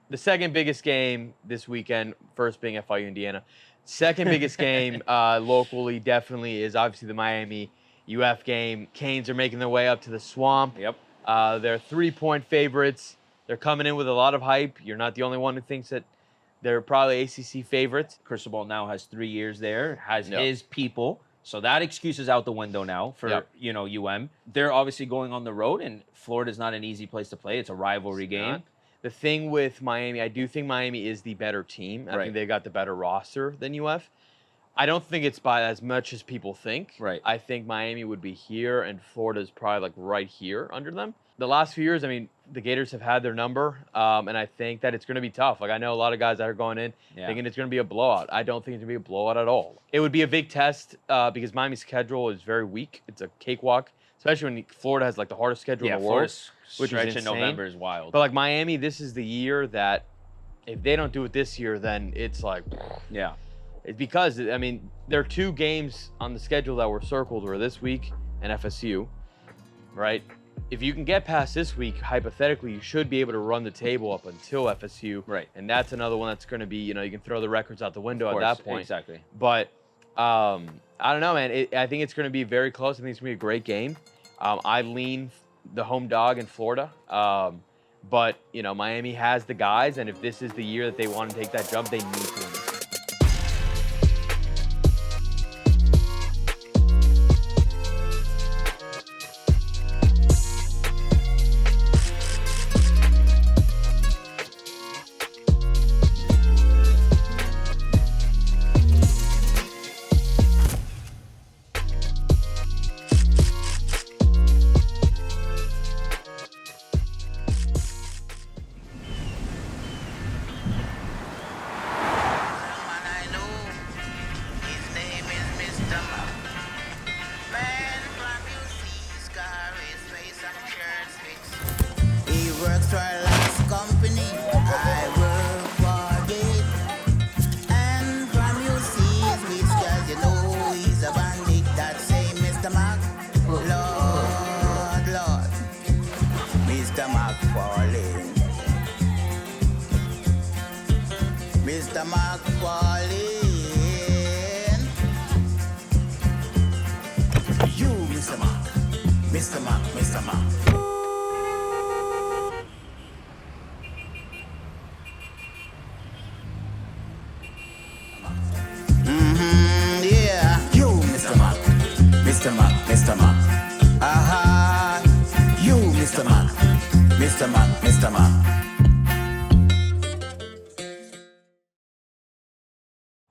the second biggest game this weekend, first being FIU Indiana. Second biggest game locally definitely is obviously the Miami UF game. Canes are making their way up to the Swamp. Yep. They're 3-point favorites. They're coming in with a lot of hype. You're not the only one who thinks that they're probably ACC favorites. Cristobal now has 3 years there, has Yep. his people. So that excuse is out the window now for, Yep. UM. They're obviously going on the road, and Florida's not an easy place to play. It's a rivalry game. Not. The thing with Miami, I do think Miami is the better team. I Right. think they got the better roster than UF. I don't think it's by as much as people think. Right. I think Miami would be here, and Florida's probably like right here under them. The last few years, I mean, the Gators have had their number, and I think that it's going to be tough. Like, I know a lot of guys that are going in thinking it's going to be a blowout. I don't think it's going to be a blowout at all. It would be a big test because Miami's schedule is very weak. It's a cakewalk, especially when Florida has like the hardest schedule in the world. Florida's which is stretch in insane. November is wild. But like Miami, this is the year that if they don't do it this year, then it's like, yeah. it's because, I mean, there are 2 games on the schedule that were circled were this week and FSU, right? If you can get past this week, hypothetically, you should be able to run the table up until FSU. Right. And that's another one that's going to be, you can throw the records out the window at that point. Exactly. But I don't know, man. I think it's going to be very close. I think it's going to be a great game. I lean the home dog in Florida. But, Miami has the guys, and if this is the year that they want to take that jump, they need to win this game.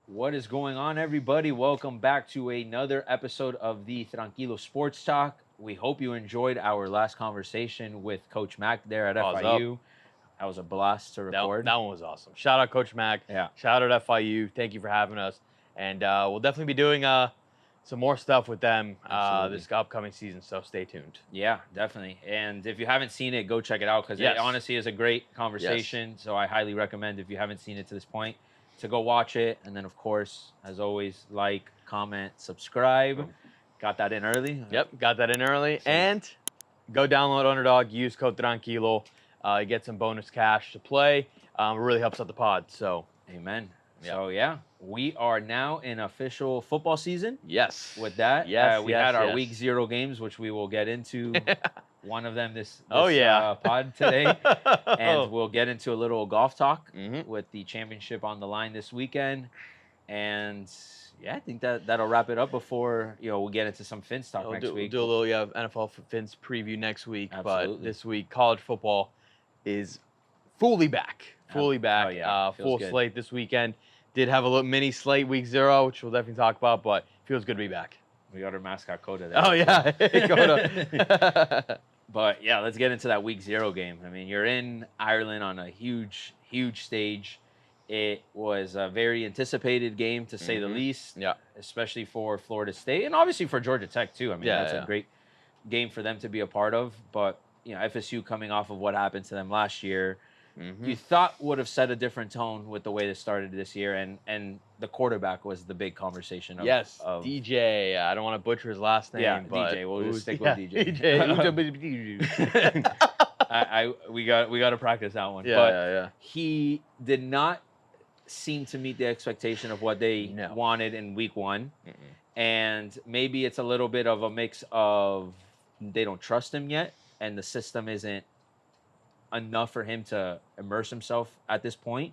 What is going on, everybody? Welcome back to another episode of the Tranquilo Sports Talk. We hope you enjoyed our last conversation with Coach Mac there at FIU. That was a blast to record. That one was awesome. Shout out Coach Mac. Yeah. Shout out FIU. Thank you for having us. And we'll definitely be doing some more stuff with them this upcoming season, so stay tuned. Yeah, definitely. And if you haven't seen it, go check it out because it honestly is a great conversation. Yes. So I highly recommend, if you haven't seen it to this point, to go watch it. And then, of course, as always, like, comment, subscribe. Got that in early? Yep, got that in early. So, and go download Underdog, use code Tranquilo. You get some bonus cash to play. It really helps out the pod. So, amen. Yep. So, yeah, we are now in official football season. Yes. With that, we had our week 0 games, which we will get into. One of them this pod today. And we'll get into a little golf talk with the championship on the line this weekend. And I think that'll wrap it up before we'll get into some Fins talk next week. We'll do a little NFL Fins preview next week. Absolutely. But this week, college football is fully back. Full good. slate this weekend. Did have a little mini slate week 0, which we'll definitely talk about, but feels good to be back. We got our mascot Coda there. Oh, yeah. Coda. But, yeah, let's get into that week 0 game. I mean, you're in Ireland on a huge, huge stage. It was a very anticipated game, to say the least, especially for Florida State and obviously for Georgia Tech, too. I mean, that's a great game for them to be a part of. But, FSU coming off of what happened to them last year, you thought would have set a different tone with the way they started this year. And the quarterback was the big conversation. Of DJ. I don't want to butcher his last name. Yeah, but DJ. We'll just stick with DJ. We got to practice that one. Yeah, but he did not seem to meet the expectation of what they wanted in week 1. And maybe it's a little bit of a mix of they don't trust him yet, and the system isn't enough for him to immerse himself at this point.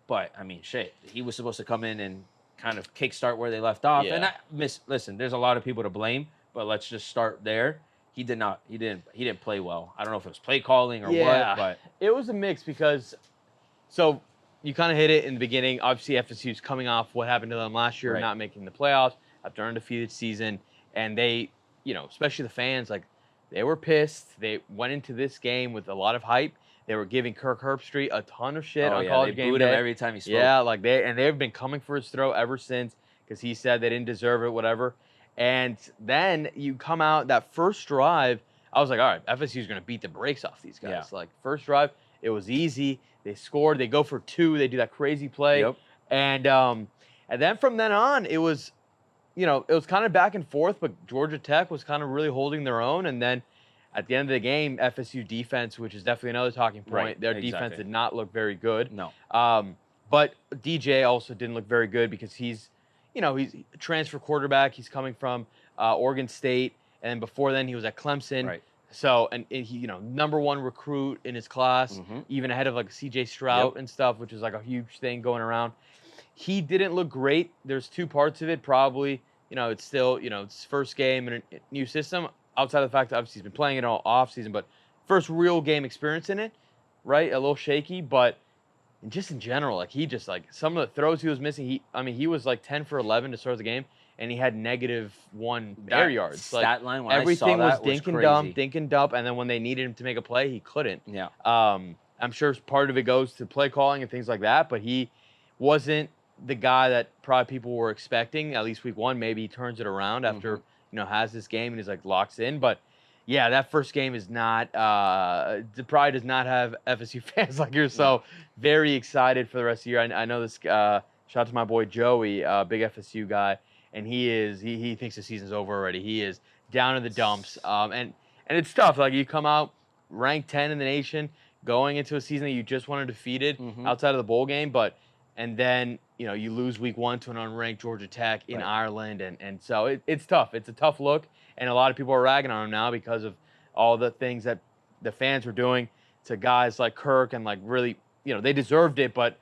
But I mean, shit, he was supposed to come in and kind of kickstart where they left off. Yeah. And listen, there's a lot of people to blame, but let's just start there. He didn't play well. I don't know if it was play calling or what, but it was a mix because so you kind of hit it in the beginning. Obviously, FSU's coming off what happened to them last year, not making the playoffs after an undefeated season, and they, especially the fans, like they were pissed. They went into this game with a lot of hype. They were giving Kirk Herbstreit a ton of shit on College Game booed Day. him every time he spoke. Yeah, like they've been coming for his throat ever since because he said they didn't deserve it, whatever. And then you come out that first drive. I was like, all right, FSU's going to beat the brakes off these guys. Yeah. Like first drive, it was easy. They scored. They go for 2. They do that crazy play. Yep. And then from then on, it was, it was kind of back and forth. But Georgia Tech was kind of really holding their own. And then at the end of the game, FSU defense, which is definitely another talking point, their defense did not look very good. No. But DJ also didn't look very good because he's a transfer quarterback. He's coming from Oregon State, and before then he was at Clemson. Right. So, and he, number 1 recruit in his class, even ahead of like C.J. Stroud and stuff, which is like a huge thing going around. He didn't look great. There's 2 parts of it. Probably, it's still, it's his first game in a new system. Outside of the fact that obviously he's been playing it all off season, but first real game experience in it, right? A little shaky, but just in general, like he just like some of the throws he was missing. He was like 10 for 11 to start the game, and he had -1 air yards. Stat like line when everything I saw was dink and dump, and then when they needed him to make a play, he couldn't. Yeah. I'm sure part of it goes to play calling and things like that, but he wasn't the guy that probably people were expecting. At least week 1, maybe he turns it around after has this game and he's like locks in, but. Yeah, that first game is not probably does not have FSU fans like you're so very excited for the rest of the year. I know this. Shout out to my boy Joey, big FSU guy, and he thinks the season's over already. He is down in the dumps, and it's tough. Like you come out ranked 10 in the nation, going into a season that you just wanted defeated outside of the bowl game, and then you lose week 1 to an unranked Georgia Tech in Ireland, and so it's tough. It's a tough look. And a lot of people are ragging on him now because of all the things that the fans were doing to guys like Kirk and like really, they deserved it, but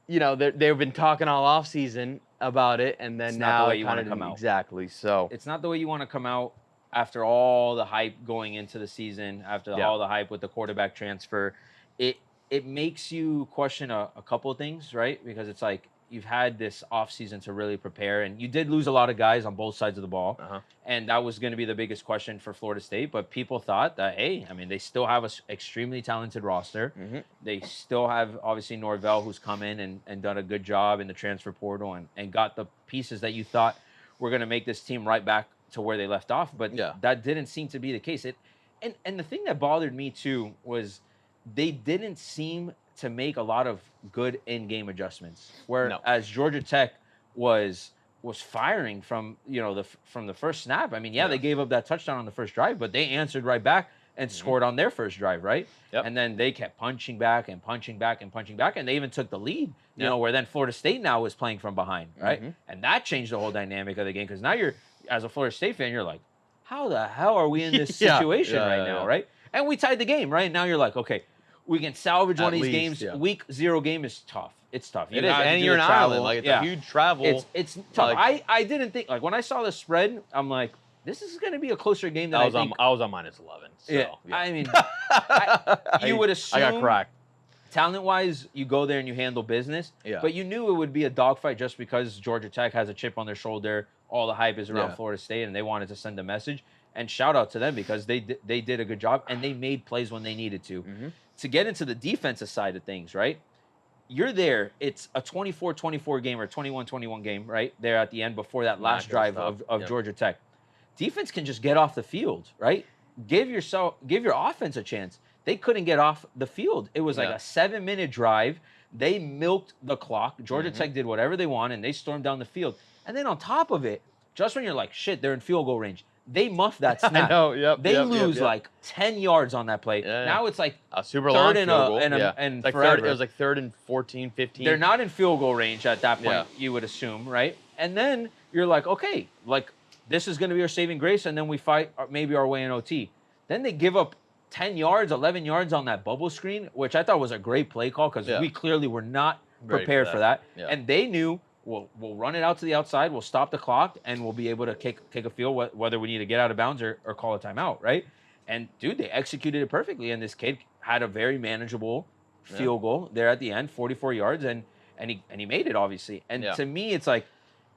they've been talking all off season about it, and then it's now not the way you want to come out. Exactly. So it's not the way you want to come out after all the hype going into the season, after all the hype with the quarterback transfer. It makes you question a couple of things, right? Because it's like you've had this offseason to really prepare, and you did lose a lot of guys on both sides of the ball, and that was going to be the biggest question for Florida State. But people thought that, hey, I mean, they still have an extremely talented roster. They still have, obviously, Norvell, who's come in and done a good job in the transfer portal and got the pieces that you thought were going to make this team right back to where they left off. But that didn't seem to be the case. And the thing that bothered me, too, was they didn't seem to make a lot of good in-game adjustments. Whereas Georgia Tech was firing from the first snap. I mean, they gave up that touchdown on the first drive, but they answered right back and scored on their first drive, right? And then they kept punching back and punching back and punching back, and they even took the lead. Where then Florida State now was playing from behind, right? And that changed the whole dynamic of the game because now you're, as a Florida State fan, you're like, how the hell are we in this situation now, right? And we tied the game, right? Now you're like, okay, we can salvage one of these games. Week 0 game is tough. It's tough. It is, and you're in Ireland. Like, it's a huge travel. It's tough. Like, I didn't think, like, when I saw the spread, I'm like, this is going to be a closer game than I think. I was on -11. So, I mean, you would assume. I got cracked. Talent-wise, you go there and you handle business. But you knew it would be a dogfight just because Georgia Tech has a chip on their shoulder. All the hype is around Florida State, and they wanted to send a message. And shout out to them because they did a good job, and they made plays when they needed to. To get into the defensive side of things, right? You're there. It's a 24-24 game or a 21-21 game, right? There at the end before that last drive of Georgia Tech. Defense can just get off the field, right? Give your offense a chance. They couldn't get off the field. It was like a 7-minute drive. They milked the clock. Georgia Tech did whatever they wanted, and they stormed down the field. And then on top of it, just when you're like, shit, they're in field goal range, they muff that snap. I know. Yep. They lose like 10 yards on that play. Yeah. Now it's like a super long field goal. And like forever. It was like 3rd and 14, 15. They're not in field goal range at that point, you would assume, right? And then you're like, okay, like this is going to be our saving grace, and then we fight maybe our way in OT. Then they give up 10 yards, 11 yards on that bubble screen, which I thought was a great play call because we clearly were not prepared for that. Yeah. And they knew, we'll run it out to the outside, we'll stop the clock, and we'll be able to kick a field, whether we need to get out of bounds or call a timeout, right? And, dude, they executed it perfectly, and this kid had a very manageable field goal there at the end, 44 yards, and he made it, obviously. And to me, it's like,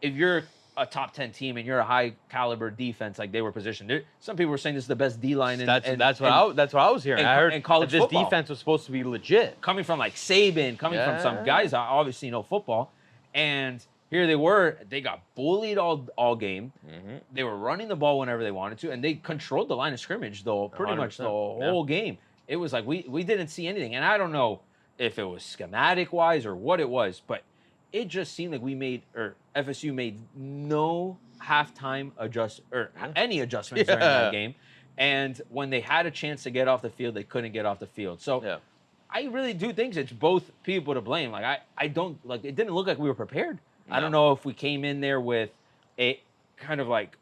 if you're a top 10 team and you're a high caliber defense, like they were positioned. Some people were saying this is the best D line. That's what I was hearing. I heard in college this football. Defense was supposed to be legit, coming from like Saban, from some guys that obviously know football, and here they were. They got bullied all game. Mm-hmm. They were running the ball whenever they wanted to, and they controlled the line of scrimmage though pretty much the whole game. It was like we didn't see anything, and I don't know if it was schematic wise or what it was, but it just seemed like FSU made no halftime any adjustments during that game. And when they had a chance to get off the field, they couldn't get off the field. So I really do think it's both people to blame. Like I don't like it didn't look like we were prepared. No. I don't know if we came in there with a kind of like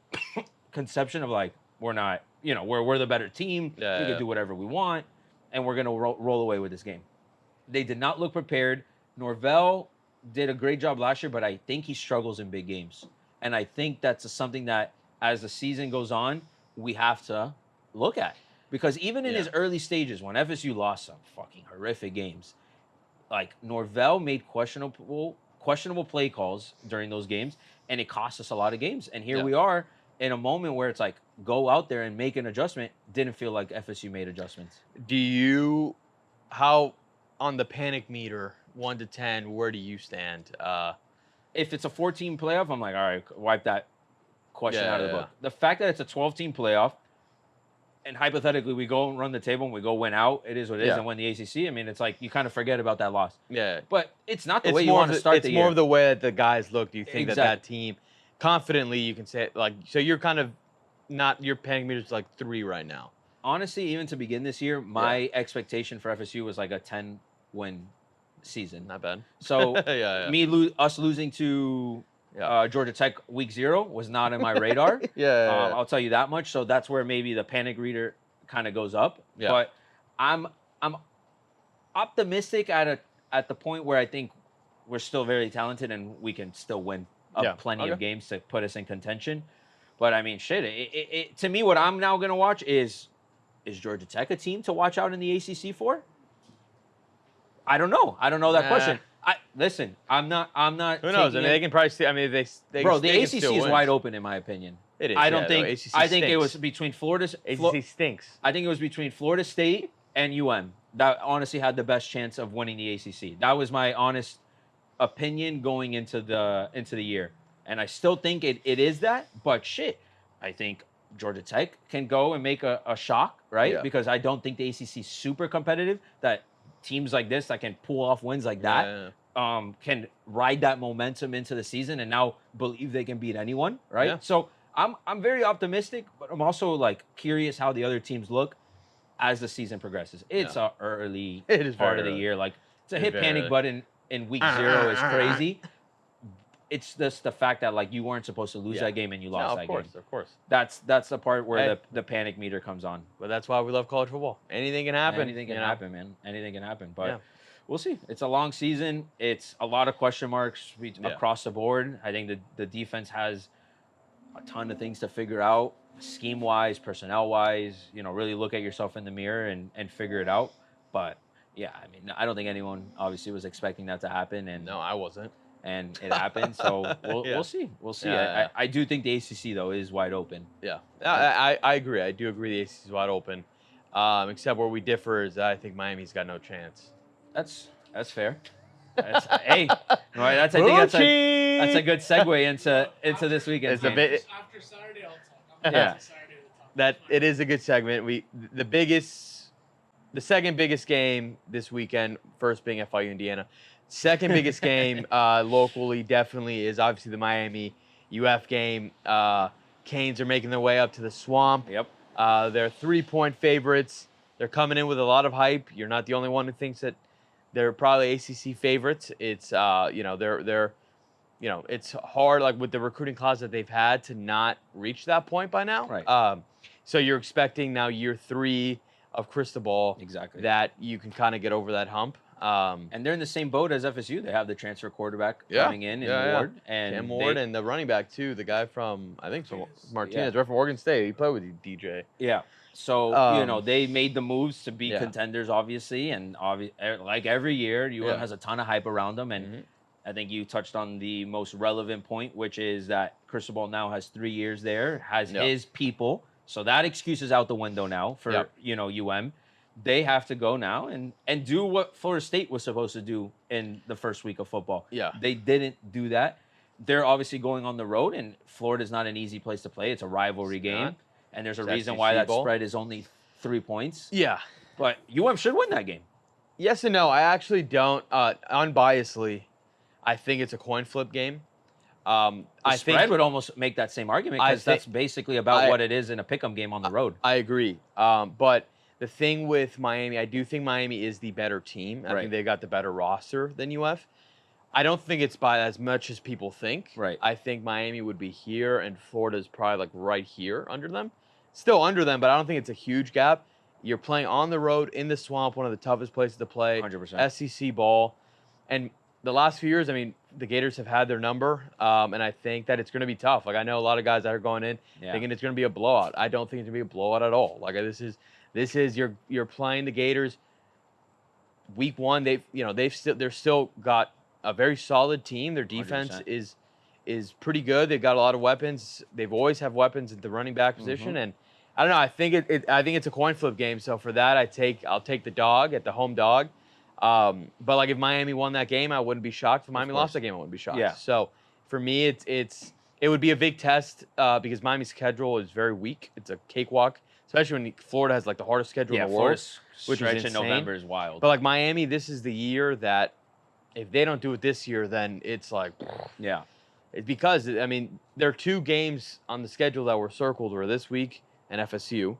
conception of like we're not, we're the better team. We can do whatever we want, and we're gonna roll away with this game. They did not look prepared. Norvell did a great job last year, but I think he struggles in big games. And I think that's something that, as the season goes on, we have to look at. Because even in his early stages, when FSU lost some fucking horrific games, like Norvell made questionable play calls during those games, and it cost us a lot of games. And here we are in a moment where it's like, go out there and make an adjustment. Didn't feel like FSU made adjustments. How on the panic meter, 1 to 10, where do you stand? If it's a 14 playoff, I'm like, all right, wipe that question out of the book. The fact that it's a 12-team playoff, and hypothetically we go and run the table and we go win out, it is what it is, and win the ACC. I mean, it's like you kind of forget about that loss. Yeah. But it's not the way you want to start the year. It's more of the way that the guys look. Do you think that team, confidently, you can say, like, so you're kind of not, your panic meter's like 3 right now. Honestly, even to begin this year, my expectation for FSU was like a 10-win season. Not bad. So us losing to Georgia Tech week 0 was not in my radar. I'll tell you that much. So that's where maybe the panic reader kind of goes up. Yeah. But I'm optimistic at the point where I think we're still very talented and we can still win plenty of games to put us in contention. But I mean, shit. To me, what I'm now gonna watch is Georgia Tech a team to watch out in the ACC for? I don't know. I don't know that question. Listen, I'm not. Who knows? I mean, they can probably see. I mean, they bro, the ACC is wide open in my opinion. It is. I don't think. ACC I think stinks. it was between Florida. ACC stinks. I think it was between Florida State and UM that honestly had the best chance of winning the ACC. That was my honest opinion going into the year, and I still think it is that. But shit, I think Georgia Tech can go and make a shock, right? Yeah. Because I don't think the ACC is super competitive. That teams like this that can pull off wins like that can ride that momentum into the season and now believe they can beat anyone, right? Yeah. So I'm very optimistic, but I'm also like curious how the other teams look as the season progresses. It's a early part of the year. Like to hit panic button in week 0 is crazy. It's just the fact that like you weren't supposed to lose that game and you lost that game. Of course. That's the part where the panic meter comes on. But that's why we love college football. Anything can happen. Anything can happen, man. Anything can happen. But we'll see. It's a long season. It's a lot of question marks across the board. I think the defense has a ton of things to figure out, scheme-wise, personnel-wise. Really look at yourself in the mirror and figure it out. But yeah, I mean, I don't think anyone obviously was expecting that to happen. And no, I wasn't. And it happened, so we'll see. We'll see. I do think the ACC though is wide open. Yeah, I agree. I do agree the ACC is wide open. Except where we differ is I think Miami's got no chance. That's fair. Hey, right, that's a good segue into this weekend's game. After Saturday, I'll talk. Yeah, that it is a good segment. The second biggest game this weekend, first being FIU Indiana. Second biggest game locally definitely is obviously the Miami UF game. Canes are making their way up to the Swamp. Yep. They're 3-point favorites. They're coming in with a lot of hype. You're not the only one who thinks that they're probably ACC favorites. It's they're it's hard, like with the recruiting class that they've had, to not reach that point by now. Right. So you're expecting now year 3 of Cristobal Exactly. that you can kind of get over that hump. And they're in the same boat as FSU. They have the transfer quarterback coming in Ward. And Cam Ward, and the running back too, the guy from, I think, from Martinez, right from Oregon State. He played with you, DJ. Yeah. So, they made the moves to be contenders, obviously. And like every year, UM has a ton of hype around them. And I think you touched on the most relevant point, which is that Cristobal now has 3 years there, has his people. So that excuse is out the window now for, UM. They have to go now and do what Florida State was supposed to do in the first week of football. Yeah. They didn't do that. They're obviously going on the road, and Florida's not an easy place to play. It's a rivalry game, and there's a reason why that spread is only 3 points. Yeah. But UM should win that game. Yes and no. I actually don't. Unbiasedly, I think it's a coin flip game. The spread would almost make that same argument, because that's basically about what it is in a pick'em game on the road. I agree. But the thing with Miami, I do think Miami is the better team. I think they've got the better roster than UF. I don't think it's by as much as people think. Right. I think Miami would be here, and Florida's probably like right here under them. Still under them, but I don't think it's a huge gap. You're playing on the road in the Swamp, one of the toughest places to play. 100%. SEC ball. And the last few years, I mean, the Gators have had their number, and I think that it's going to be tough. Like, I know a lot of guys that are going in thinking it's going to be a blowout. I don't think it's going to be a blowout at all. Like, this is you're playing the Gators. Week 1, they're still got a very solid team. Their defense 100%. is pretty good. They've got a lot of weapons. They've always have weapons at the running back position, and I don't know. I think it's a coin flip game. So for that, I'll take the dog at the home dog. But like if Miami won that game, I wouldn't be shocked. If Miami lost that game, I wouldn't be shocked. Yeah. So for me, it would be a big test because Miami's schedule is very weak. It's a cakewalk, especially when Florida has like the hardest schedule in the world. Which stretch is in November is wild. But like Miami, this is the year that if they don't do it this year, then it's like It's because I mean there are 2 games on the schedule that were circled, were this week and FSU,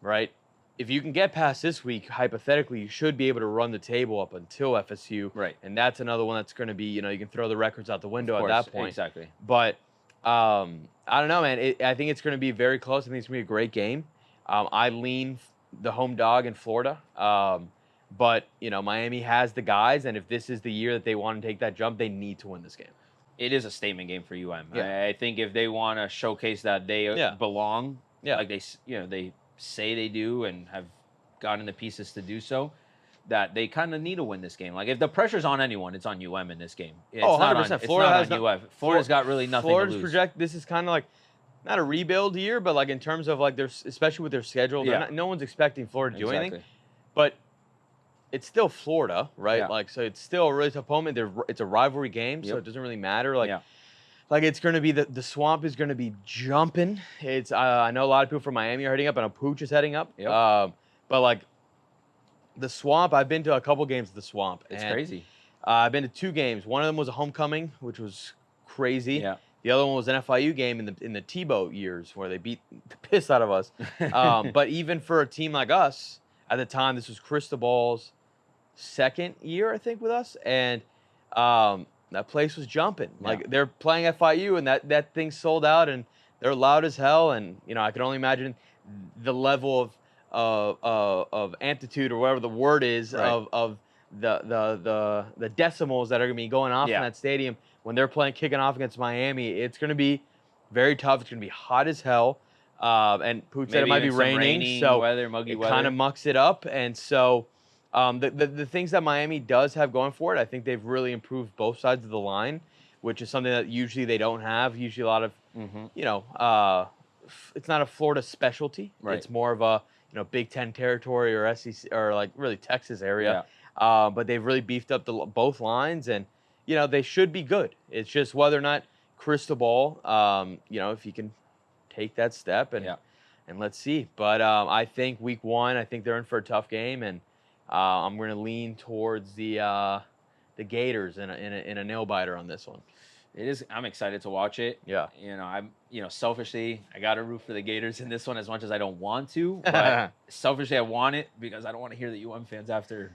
right? If you can get past this week, hypothetically, you should be able to run the table up until FSU. Right. And that's another one that's going to be, you can throw the records out the window at that point. Exactly. But I don't know, man. I think it's going to be very close. I think it's going to be a great game. I lean the home dog in Florida. But, Miami has the guys, and if this is the year that they want to take that jump, they need to win this game. It is a statement game for UM. Yeah. I think if they want to showcase that they belong, like they say they do and have gotten the pieces to do so, that they kind of need to win this game. Like if the pressure's on anyone, it's on UM in this game. It's 100%. Florida has UM. Florida's got really nothing to lose. This is kind of like not a rebuild year, but like in terms of like especially with their schedule, no one's expecting Florida to do anything. But it's still Florida, right? Yeah. Like so, it's still a really tough opponent. It's a rivalry game, so it doesn't really matter. Like it's going to be the Swamp is going to be jumping. It's I know a lot of people from Miami are heading up. I know Pooch is heading up. Yep. But like the Swamp, I've been to a couple games of the Swamp. It's crazy. I've been to 2 games. One of them was a homecoming, which was crazy. Yeah. The other one was an FIU game in the Tebow years where they beat the piss out of us. But even for a team like us at the time, this was Cristobal's 2nd year, I think, with us, and that place was jumping. Like they're playing FIU, and that thing sold out, and they're loud as hell. And I can only imagine the level of amplitude or whatever the word is of the decimals that are going to be going off in that stadium when they're kicking off against Miami. It's going to be very tough. It's going to be hot as hell. And Pooch said it might be raining, so muggy it weather. kind of mucks it up. And so the things that Miami does have going for it, I think they've really improved both sides of the line, which is something that usually they don't have. Usually a lot of, it's not a Florida specialty. Right. It's more of a, Big Ten territory or SEC or like really Texas area. Yeah. But they've really beefed up both lines, and, they should be good. It's just whether or not Cristobal, if he can take that step and let's see. But I think week 1, I think they're in for a tough game, and I'm going to lean towards the Gators in a nail biter on this one. It is. I'm excited to watch it. Yeah. Selfishly, I got to root for the Gators in this one as much as I don't want to. But selfishly, I want it because I don't want to hear the fans after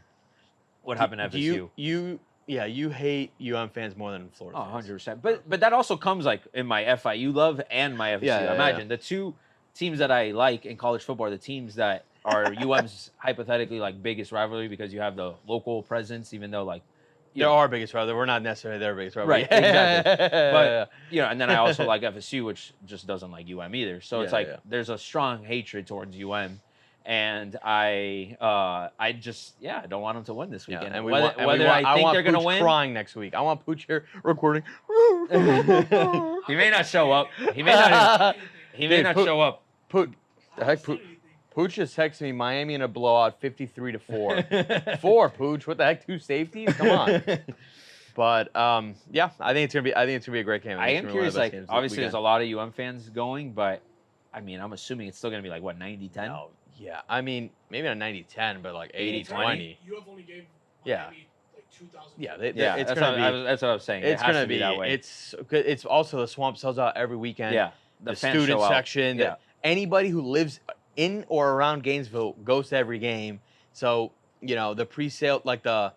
what happened at FSU. You hate fans more than Florida fans. 100%. But that also comes like in my FIU love and my FSU. Imagine the two teams that I like in college football are the teams that are UM's hypothetically like biggest rivalry because you have the local presence, even though like they're our biggest rivalry. We're not necessarily their biggest rivalry. Right, exactly. But and then I also like FSU, which just doesn't like either. So it's like there's a strong hatred towards and I don't want them to win this weekend. And whether I think they're going to win, crying next week. I want Pooch here recording. He may not show up. He may not show up. Pooch just texted me Miami in a blowout, 53-4. 4, Pooch. What the heck? 2 safeties? Come on. But I think it's gonna be a great game. I am curious. Like, obviously, there's a lot of fans going, but I mean, I'm assuming it's still gonna be like what 90-10. No, yeah. I mean, maybe not 90-10, but like 80-20. You have only gave Miami like 2,000. Yeah, that's what I was saying. It's gonna be that way. It's also the Swamp sells out every weekend. Yeah, the student section. Yeah. Anybody who lives in or around Gainesville goes to every game. So, the pre-sale, like not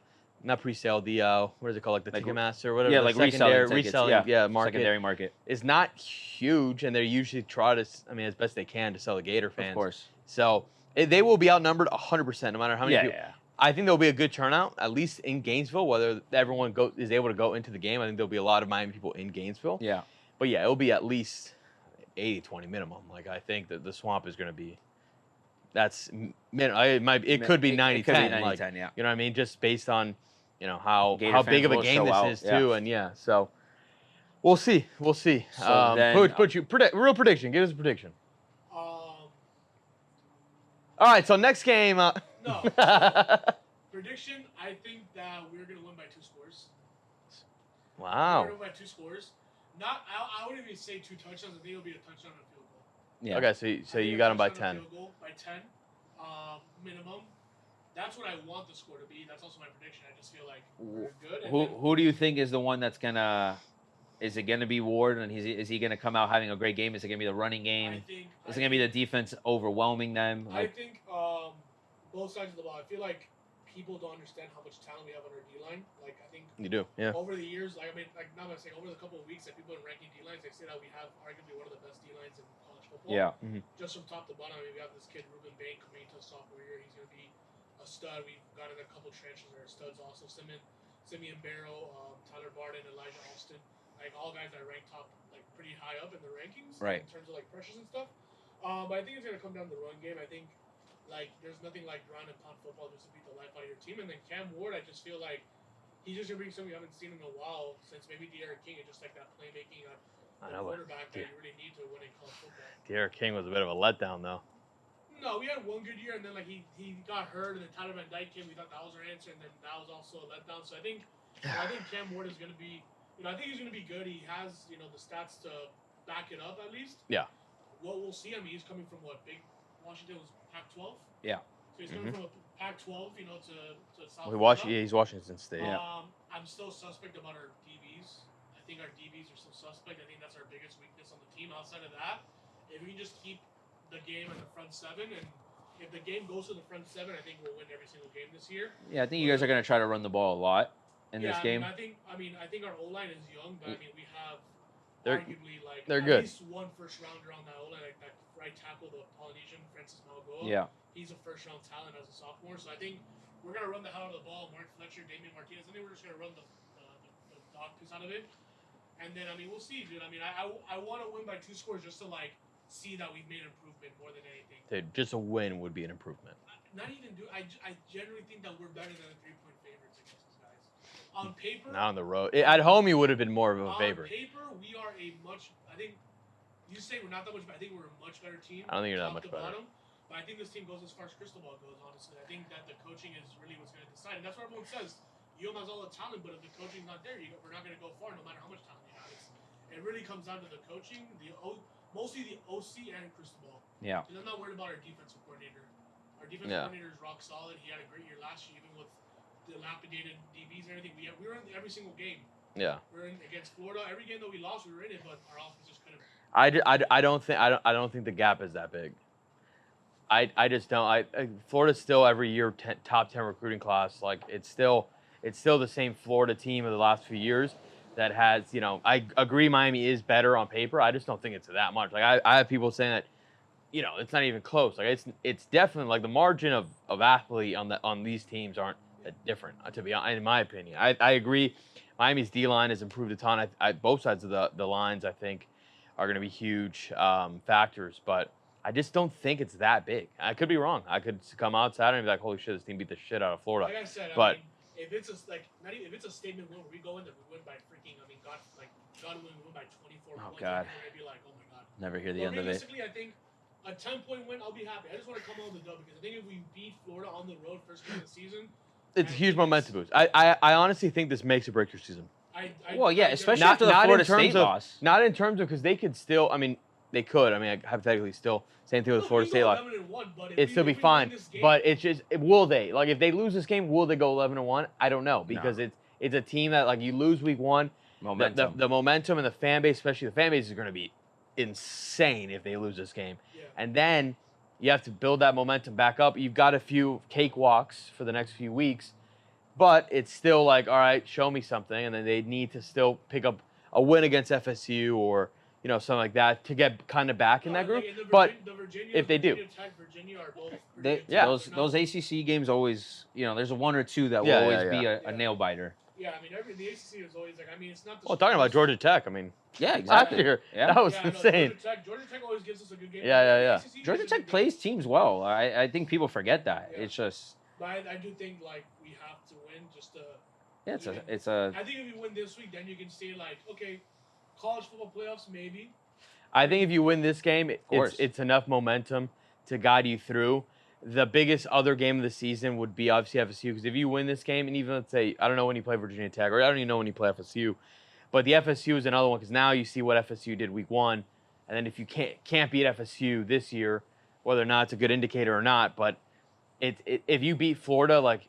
pre-sale, the, what is it called? Like the Ticketmaster or whatever. Yeah, like reselling market. Secondary market. Is not huge, and they usually try to, as best they can to sell the Gator fans. Of course. So, they will be outnumbered 100%, no matter how many people. Yeah. I think there'll be a good turnout, at least in Gainesville, whether everyone is able to go into the game. I think there'll be a lot of Miami people in Gainesville. Yeah. But yeah, it'll be at least 80-20 minimum. Like, I think that the Swamp is going to be, that's, it could be 90-10. It could be 90-10, like, yeah. You know what I mean? Just based on, how big of a will game show this out, is, too. And, so we'll see. We'll see. So then, real prediction. Give us a prediction. All right, so next game. No. Prediction, I think that we're going to win by 2 scores. Wow. We're going to win by 2 scores. I wouldn't even say 2 touchdowns. I think it'll be a touchdown and a field goal. Yeah. Okay, so you got them by 10. Field goal by 10, minimum. That's what I want the score to be. That's also my prediction. I just feel like we're good. Who do you think is the one that's gonna? Is it gonna be Ward? And is he gonna come out having a great game? Is it gonna be the running game? Is it gonna be the defense overwhelming them? I think both sides of the ball. I feel like people don't understand how much talent we have on our D-line. Like, I think you do. Yeah. Over the years, over the couple of weeks that people are ranking D-lines, they say that we have arguably one of the best D-lines in college football. Yeah. Mm-hmm. Just from top to bottom, we have this kid Ruben Bain coming into sophomore year. He's gonna be a stud. We've gotten a couple transfers that are studs also. Simeon Barrow, Tyler Barden, Elijah Austin, like all guys that are ranked top, like pretty high up in the rankings, right? In terms of like pressures and stuff. But I think it's gonna come down to the run game. I think like there's nothing like ground and pound football just to beat the life out of your team. And then Cam Ward, I just feel like he's just gonna bring something we haven't seen in a while since maybe De'Aaron King, and just like that playmaking quarterback that you really need to win in college football. De'Aaron King was a bit of a letdown though. No, we had one good year, and then like he got hurt, and then Tyler Van Dyke came. We thought that was our answer, and then that was also a letdown. So I think Cam Ward is going to be, I think he's going to be good. He has, the stats to back it up at least. Yeah. What we'll see. I mean, he's coming from big Washington was Pac-12. Yeah. So he's coming from a Pac-12, to South. He's Washington State. Yeah. I'm still suspect about our DBs. I think our DBs are still suspect. I think that's our biggest weakness on the team. Outside of that, if we can just keep the game in the front 7, and if the game goes to the front 7, I think we'll win every single game this year. Yeah, I think you guys are going to try to run the ball a lot in this game. I think our O-line is young, but we have arguably they're at good. least one first rounder on that O-line, like that right tackle, the Polynesian Francis Malgoa. Yeah, he's a first round talent as a sophomore, so I think we're going to run the hell out of the ball. Mark Fletcher, Damian Martinez, I think we're just going to run the dog piece out of it. And then we'll see, dude. I want to win by 2 scores just to see that we've made improvement more than anything. Dude, just a win would be an improvement. Not even I generally think that we're better than the 3-point favorites against these guys. On paper, not on the road. At home, you would have been more of a favorite. On paper, we are I think you say we're not that much, but I think we're a much better team. I don't think you're that much better. Bottom, but I think this team goes as far as crystal ball goes. Honestly, I think that the coaching is really what's going to decide, and that's what everyone says. UM has all the talent, but if the coaching's not there, we're not going to go far, no matter how much talent you have. It really comes down to the coaching, mostly the OC and crystal ball. Yeah. Because I'm not worried about our defensive coordinator. Our defensive coordinator is rock solid. He had a great year last year, even with dilapidated DBs and everything. We were in every single game. Yeah. We're in against Florida. Every game that we lost, we were in it, but our offense just couldn't. I don't think the gap is that big. I just don't. Florida's still every year top 10 recruiting class. Like it's still the same Florida team of the last few years that has, I agree Miami is better on paper. I just don't think it's that much. Like I have people saying that, it's not even close. Like it's definitely like the margin of athlete on these teams aren't that different, to be honest, in my opinion. I agree. Miami's D line has improved a ton. Both sides of the lines I think are going to be huge factors, but I just don't think it's that big. I could be wrong. I could come out Saturday and be like, "Holy shit, this team beat the shit out of Florida." Like I said, but if it's if it's a statement win where we go in that we win by freaking, God willing, we win by 24 points. God. We're gonna be like, oh my God. Never hear the end of it. Realistically, I think a 10-point win, I'll be happy. I just want to come out with the dub because I think if we beat Florida on the road first game of the season, it's a huge momentum boost. I honestly think this makes or breaks your season. Especially after the Florida State loss. Not in terms of because they could still. I mean, they could. I mean, hypothetically, still same thing with the Florida State loss. It'd still be fine. But it's just, will they? Like, if they lose this game, will they go 11-1? I don't know because it's a team that like you lose week one, momentum. The momentum and the fan base, especially the fan base, is going to be insane if they lose this game, and then you have to build that momentum back up. You've got a few cakewalks for the next few weeks. But it's still like, all right, show me something, and then they need to still pick up a win against FSU or something like that to get kind of back in that group. But if they do, those ACC games always, there's a one or two that will always be a nail biter. Yeah, I mean, the ACC is always like, I mean, it's not. Well, talking about Georgia Tech, I mean, yeah, exactly. That was insane. Georgia Tech always gives us a good game. Yeah. Georgia Tech plays teams well. I think people forget that. It's just. But I do think like we have to win just to. Yeah, it's a. I think if you win this week, then you can say like, okay, college football playoffs maybe. I think if you win this game, it's enough momentum to guide you through. The biggest other game of the season would be obviously FSU, because if you win this game, and even let's say, I don't know when you play Virginia Tech, or I don't even know when you play FSU, but the FSU is another one, because now you see what FSU did week one, and then if you can't beat FSU this year, whether or not it's a good indicator or not, but if you beat Florida, like,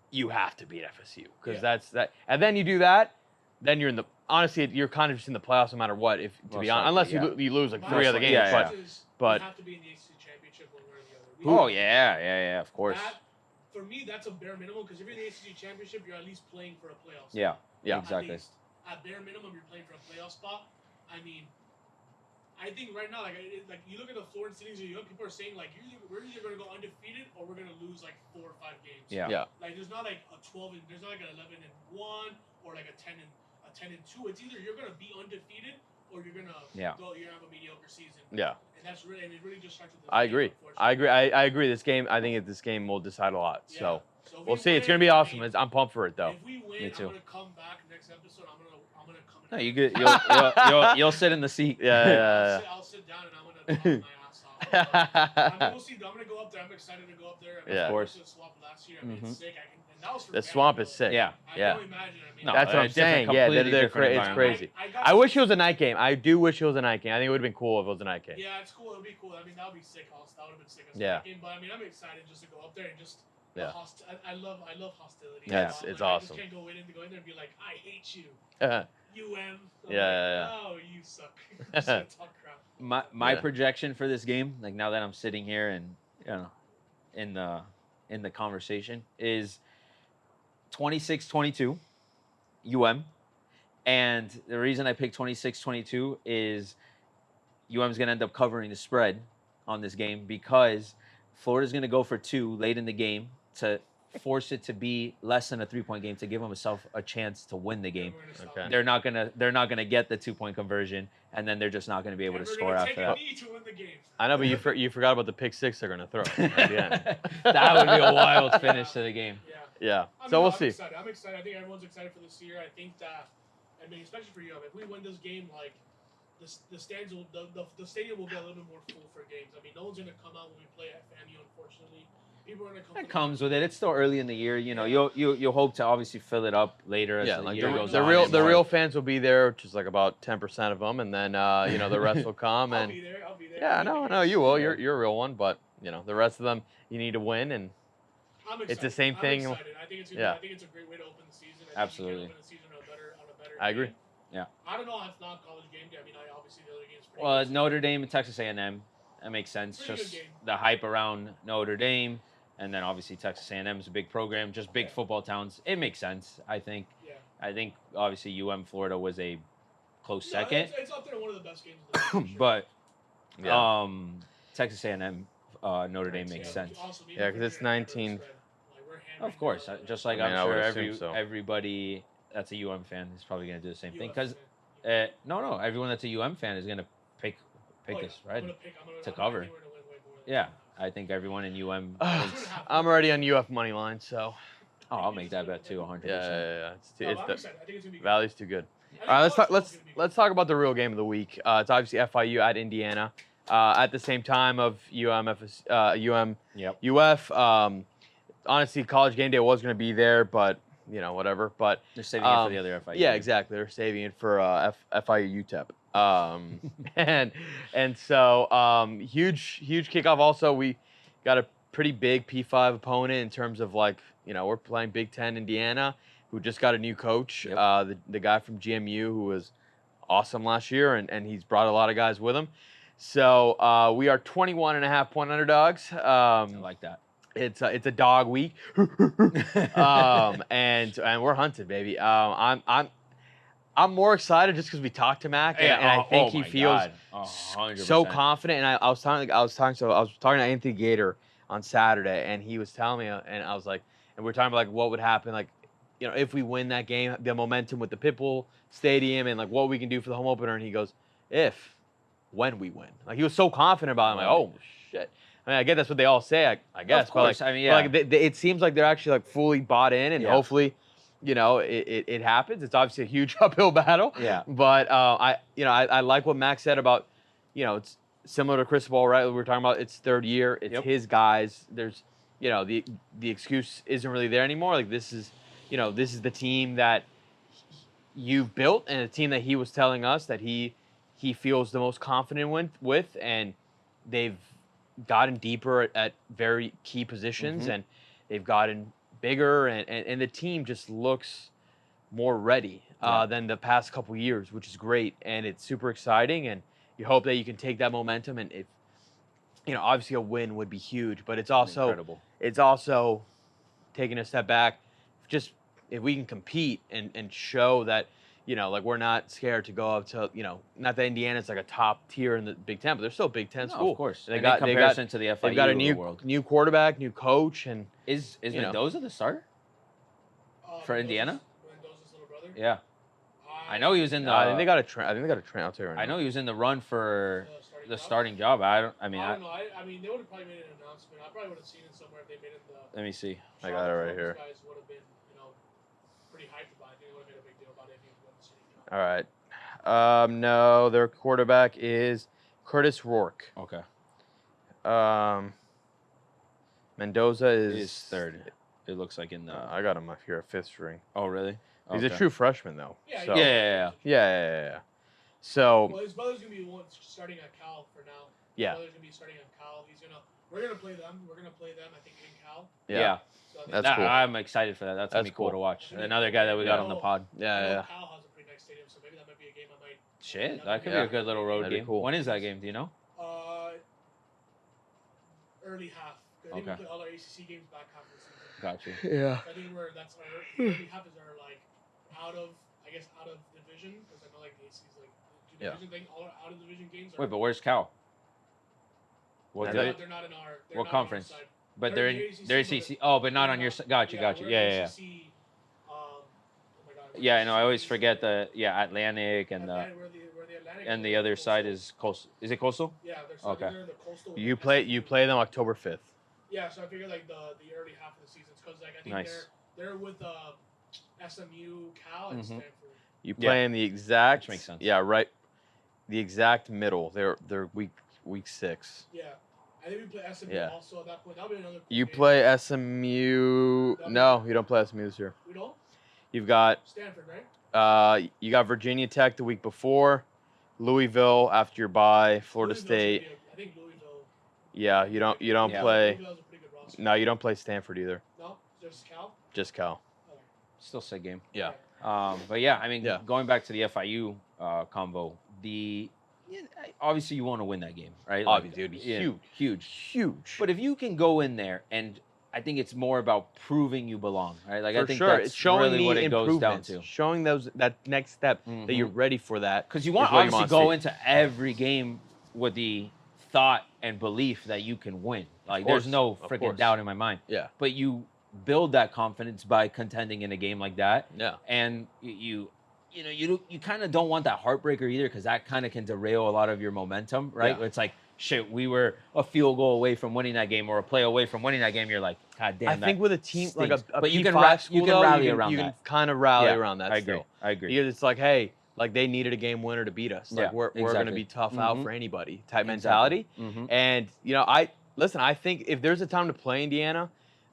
you have to beat FSU, because that's that, and then you do that, then you're in the, honestly, you're kind of just in the playoffs no matter what, to be honest, unless you lose like 3 other games, but you have to be in the ACC championship one way or the other. Of course. For me, that's a bare minimum, because if you're in the ACC championship, you're at least playing for a playoff Yeah, spot. exactly. At bare minimum, you're playing for a playoff spot. I mean, I think right now, like you look at the Florida cities, young people are saying like we're either going to go undefeated or we're going to lose like 4 or 5 games. Yeah. Like there's not like a 12 and there's not like an 11-1 or like a 10-2. It's either you're going to be undefeated or you're going to have a mediocre season. Yeah. And it really just starts with the I agree. I agree. This game, I think this game will decide a lot. So we'll see. It's going to be awesome. I'm pumped for it, though. If we win, Me too. I'm going to come back next episode. I'm going to come. No, you good. You'll sit in the seat. Yeah. I'll sit down and I'm going to talk my ass off. I'm going to go up there. I'm excited to go up there. Of course. The swamp last year. I mean, it's sick. And that was The swamp is sick. Yeah. I can only imagine. I mean, that's what I'm saying. Yeah, it's crazy. I wish it was a night game. I do wish it was a night game. I think it would have been cool if it was a night game. Yeah, it's cool. It would be cool. I mean, that would be sick. That would have been sick as a night game. But I mean, I'm excited just to go up there and just. Yeah. I love hostility. Yeah, it's awesome. I just can't go in there and be like, I hate you. Yeah. Oh, you suck. Just gonna talk crap. My projection for this game, like now that I'm sitting here and in the conversation, is 26-22 UM. And the reason I picked 26-22 is UM's going to end up covering the spread on this game because Florida's going to go for 2 late in the game to force it to be less than a 3-point game to give themselves a chance to win the game. Okay. They're not gonna get the 2-point conversion, and then they're just not gonna be able to score after that. To win the game. I know, but you forgot about the pick 6 they're gonna throw at the end. That would be a wild finish to the game. Yeah. So we'll see. I'm excited. I think everyone's excited for this year. I think that, I mean, especially for you, if we win this game, like the stands will, the stadium will be a little bit more full for games. I mean, no one's gonna come out when we play at FIU, unfortunately. People are gonna come. It comes with it. It's still early in the year. You know, you'll hope to obviously fill it up later as the year goes on. The real fans will be there, which is like about 10% of them, and then the rest will come. I'll be there. Yeah, no, you will. You're a real one, but the rest of them you need to win, and it's the same thing. I think it's a great way to open the season. Absolutely. Open the season on a better better. I agree. Game. Yeah. I don't know. It's not college game day. I mean, obviously the other game's pretty Well, good. Notre Dame and Texas A&M, that makes sense. Pretty good Just game. the hype around Notre Dame, and then obviously Texas A&M is a big program, just big football towns. It makes sense, I think. Yeah. I think obviously Florida was a close second, It's up there one of the best games of the year, for sure. but Texas A&M, Notre Dame makes sense. Awesome. Yeah, because it's 19. Of course, just like I mean, I I'm would sure assume so. everybody that's a fan is probably going to do the same thing. Because no, everyone that's a fan is going to pick us, right? To cover. Yeah, I think everyone in thinks. I'm already on UF money line, so. Oh, I'll make that bet too, 100%. Yeah. I think it's gonna be Value's too good. All right, let's talk about the real game of the week. It's obviously FIU at Indiana. At the same time of UF. Honestly, College Game Day was going to be there, but whatever. But they're saving it for the other FIU. Yeah, exactly. They're saving it for FIU UTEP. And so huge kickoff. Also, we got a pretty big P5 opponent in terms of we're playing Big Ten Indiana, who just got a new coach. Yep. The guy from GMU who was awesome last year, and he's brought a lot of guys with him. So we are 21.5-point underdogs. I like that. It's a dog week, and we're hunted, baby. I'm more excited just because we talked to Mac, and I think he feels so confident. And I was talking to Anthony Gator on Saturday, and he was telling me, and I was like, and we were talking about what would happen, if we win that game, the momentum with the Pitbull Stadium, and what we can do for the home opener. And he goes, when we win, he was so confident about it. I'm like, oh shit. I mean, I get that's what they all say, I guess. Of course. It seems like they're actually fully bought in, and hopefully, it happens. It's obviously a huge uphill battle. Yeah. But I like what Max said about, it's similar to Cristobal, right? We were talking about it's third year. It's his guys. There's, the excuse isn't really there anymore. This is the team that you've built, and a team that he was telling us that he feels the most confident with, and they've gotten deeper at very key positions, and they've gotten bigger, and the team just looks more ready than the past couple years, which is great, and it's super exciting, and you hope that you can take that momentum, and if obviously a win would be huge, but it's also incredible. It's also taking a step back, just if we can compete and show that we're not scared to go up to, not that Indiana's a top tier in the Big Ten, but they're still a Big Ten school. Of course. They got comparison to the FIU they've got a new quarterback, new coach, and is Mendoza the starter for Indiana? Mendoza's little brother. Yeah, I know he was in the. I think they got a train. I'll tell you right now. I know he was in the run for the starting job. I don't know. I mean, they would have probably made an announcement. I probably would have seen it somewhere if they made it. Let me see. I got it right here. Guys would have been, pretty hyped about it. I think they would have made a big deal about it if he won the starting job. All right. No, their quarterback is Curtis Rourke. Okay. Mendoza is third. It looks like in the. I got him up here at fifth string. Oh, really? He's a true freshman, though. Yeah. So. Yeah. So. Well, his brother's gonna be starting at Cal for now. Yeah. His brother's gonna be starting at Cal. We're gonna play them. I think in Cal. Yeah. So that's cool. I'm excited for that. That's gonna be cool to watch. Another guy that we got on the pod. Yeah. Cal has a pretty nice stadium, so maybe that might be a game I might. Shit, that could be a good little road That'd be game. cool. When is that game? Do you know? Early half. I think we play all our ACC games back half of the season. Got you. Yeah. I think that's our early half is our out of division, because I know the ACC is two division thing. All our out of division games. Wait, but where's Cal? They're not in our. What conference? Side. But they're in ACC. Oh, but not on your side. Got you. Yeah. ACC, oh my God. Yeah, I know. I always forget the Atlantic and the Atlantic and the other side is coastal. Is it coastal? Yeah. Okay. They're in the coastal. You play them October 5th. Yeah, so I figured the early half of the season, because I think they're with SMU, Cal, and Stanford. You play in the exact. Which makes sense. Yeah, right. The exact middle. They're week 6. Yeah, I think we play SMU also at that point. That'll be another. You play SMU. No, you don't play SMU this year. We don't. You've got Stanford, right? You got Virginia Tech the week before, Louisville after your bye, Florida State. I think Louisville. Yeah, you don't play. Louisville's a pretty good roster. No, you don't play Stanford either. No, just Cal. Just Cal. Still sick game. Yeah. But yeah, I mean, going back to the FIU convo, obviously you want to win that game, right? Obviously, it'd be huge. But if you can go in there, and I think it's more about proving you belong, right? Like For I think sure. that's It's showing really what it goes down to. Showing that next step that you're ready for that. Because you want to obviously go into every game with the thought and belief that you can win. Like there's no freaking doubt in my mind. Yeah. But you build that confidence by contending in a game like that. Yeah. And you kind of don't want that heartbreaker either, because that kind of can derail a lot of your momentum, right? Yeah. It's like, shit, we were a field goal away from winning that game or a play away from winning that game. You're like, God damn. I think with a team stinks. like a but you can P5 school, you can rally around you that. You can kind of rally around that. I agree. Because it's like, hey, like they needed a game winner to beat us. Like we're going to be tough out for anybody type mentality. And I think if there's a time to play Indiana,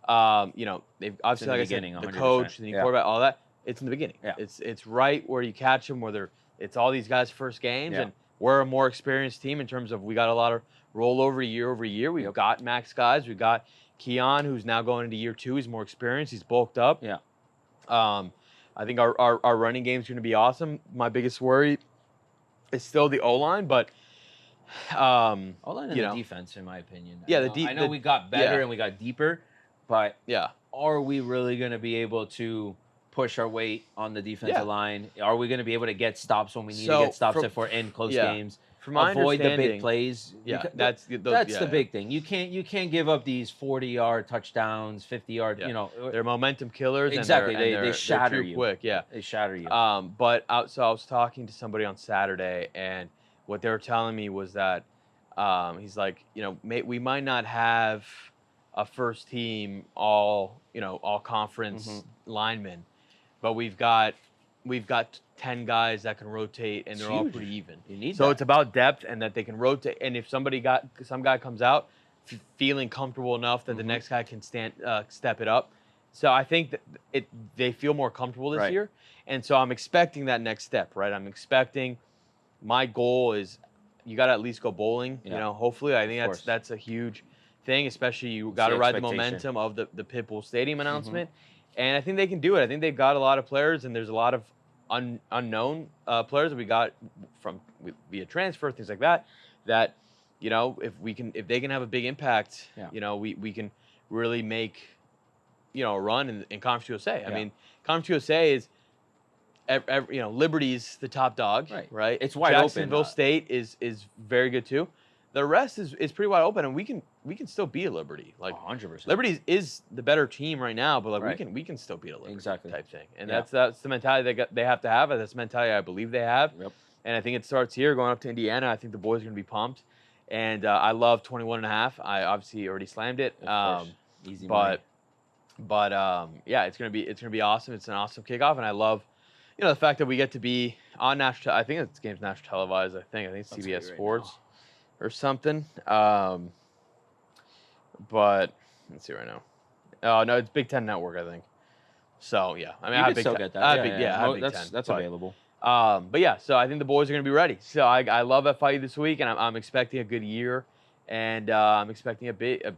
they've obviously, like I said, the coach, the quarterback, all that. It's in the beginning. Yeah. It's right where you catch them, where it's all these guys' first games, and we're a more experienced team in terms of we got a lot of rollover year over year. We've got max guys. We've got Keon, who's now going into year 2. He's more experienced. He's bulked up. Yeah. I think our running game is going to be awesome. My biggest worry is still the O-line, but O-line and the defense, in my opinion. Yeah, I know we got better and we got deeper, but are we really going to be able to push our weight on the defensive line? Are we going to be able to get stops when we need to get stops if we're in close games? From my Avoid the big plays. Yeah, that's the big thing. You can't give up these 40-yard touchdowns, 50-yard. They're momentum killers. Exactly, and they shatter they're too you. Quick, yeah. They shatter you. So I was talking to somebody on Saturday, and what they were telling me was that he's like, we might not have a first team all conference linemen, but we've got 10 guys that can rotate, and they're all pretty even. You need so it's about depth and that they can rotate. And if some guy comes out feeling comfortable enough that the next guy can step it up. So I think that they feel more comfortable this year, and so I'm expecting that next step. Right, I'm expecting. My goal is you got to at least go bowling. Hopefully, I think that's a huge thing. Especially you got to ride the momentum of the Pitbull Stadium announcement. And I think they can do it. I think they've got a lot of players, and there's a lot of unknown players that we got from via transfer, things like that. That if they can have a big impact, we can really make a run in Conference USA. I mean, Conference USA is Liberty's the top dog, right? It's wide open. Jacksonville State is very good too. The rest is pretty wide open, and we can still beat a Liberty. Like 100%. Liberty is the better team right now, but we can still beat a Liberty type thing. And that's the mentality they have to have. That's the mentality I believe they have. Yep. And I think it starts here going up to Indiana. I think the boys are going to be pumped. And I love 21.5. I obviously already slammed it. Easy money. But it's gonna be awesome. It's an awesome kickoff, and I love the fact that we get to be on national. I think this game's national televised. I think it's CBS Sports. Or something, but let's see right now. Oh no, it's Big Ten Network, I think. So yeah, I mean, you can still get that. Big Ten. That's available. But yeah, so I think the boys are going to be ready. So I love FIU this week, and I'm expecting a good year, and I'm expecting a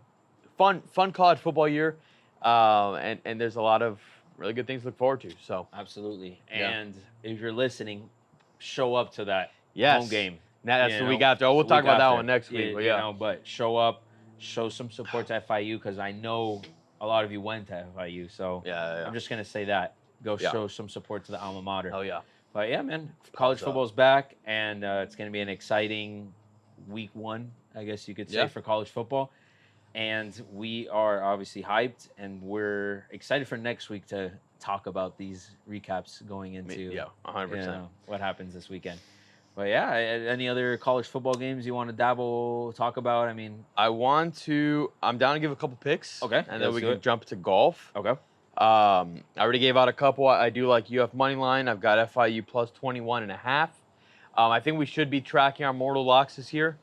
fun college football year, and there's a lot of really good things to look forward to. So absolutely, and if you're listening, show up to that home game. That's the week after. We'll talk about that one next week. But show up, show some support to FIU, because I know a lot of you went to FIU. So I'm just gonna say that. Go show some support to the alma mater. Oh yeah. But yeah, man, college football's back, and it's gonna be an exciting week 1, I guess you could say, for college football. And we are obviously hyped, and we're excited for next week to talk about these recaps going into 100% what happens this weekend. But yeah, any other college football games you want to talk about? I mean, I'm down to give a couple picks. Okay. And then we can jump to golf. Okay. I already gave out a couple. I do like UF money line. I've got FIU plus 21.5. I think we should be tracking our mortal locks this year.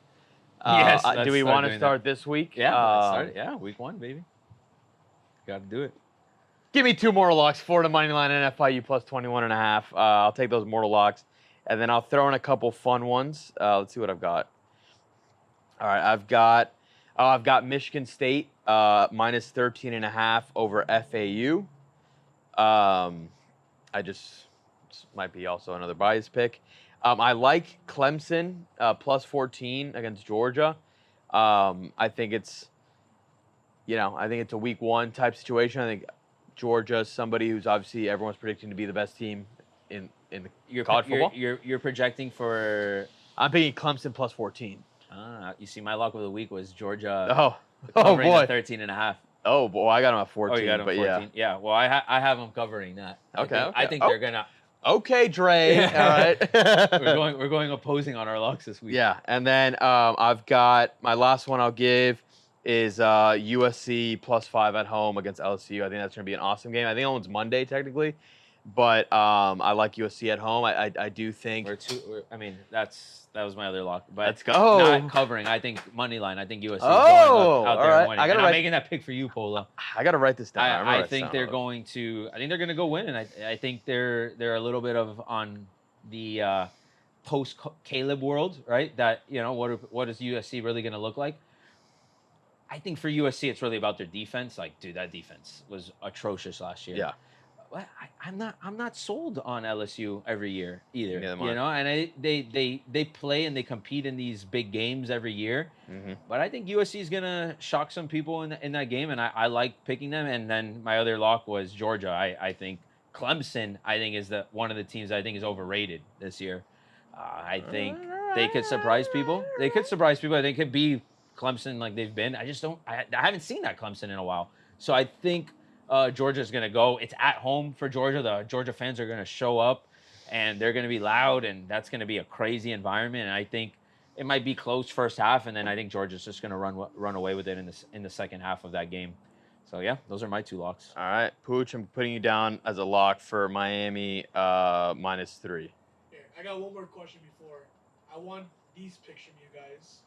Yes. Do we want to start this week? Yeah. Let's start it. Yeah. Week 1, baby. Got to do it. Give me 2 mortal locks, Florida money line and FIU plus 21.5. I'll take those mortal locks. And then I'll throw in a couple fun ones. Let's see what I've got. All right, I've got Michigan State minus 13.5 over FAU. might be also another biased pick. I like Clemson plus 14 against Georgia. I think it's a week 1 type situation. I think Georgia is somebody who's obviously everyone's predicting to be the best team in the college football. You're projecting for. I'm picking Clemson plus 14. You see, my lock of the week was Georgia. Oh boy, 13.5. Oh boy, I got them at 14. Oh, you got them 14. Yeah. Well, I have them covering that. Okay. I think they're gonna. Okay, Dre. All right. we're going opposing on our locks this week. Yeah, and then I've got my last one. I'll give is USC plus 5 at home against LSU. I think that's going to be an awesome game. I think that one's Monday technically, but I like USC at home. I do think that was my other lock. But let's go. Not covering. I think money line. I think USC is going out there right. and winning. I'm making that pick for you, Polo. I got to write this down. I think they're going to. I think they're going to go win, and I think they're a little bit of on the post Caleb world, right? That what is USC really going to look like? I think for USC, it's really about their defense. Like, dude, that defense was atrocious last year. Yeah. I'm not sold on LSU every year either. Yeah, and they play and they compete in these big games every year. Mm-hmm. But I think USC is gonna shock some people in that game, and I like picking them. And then my other lock was Georgia. I think Clemson is one of the teams I think is overrated this year. I think they could surprise people. I think it could be Clemson like they've been. I haven't seen that Clemson in a while. So I think Georgia's going to go. It's at home for Georgia. The Georgia fans are going to show up, and they're going to be loud, and that's going to be a crazy environment. And I think it might be close first half, and then I think Georgia's just going to run away with it in the second half of that game. So, yeah, those are my 2 locks. All right, Pooch, I'm putting you down as a lock for Miami -3. Yeah, I got one more question before. I want these picks from you guys.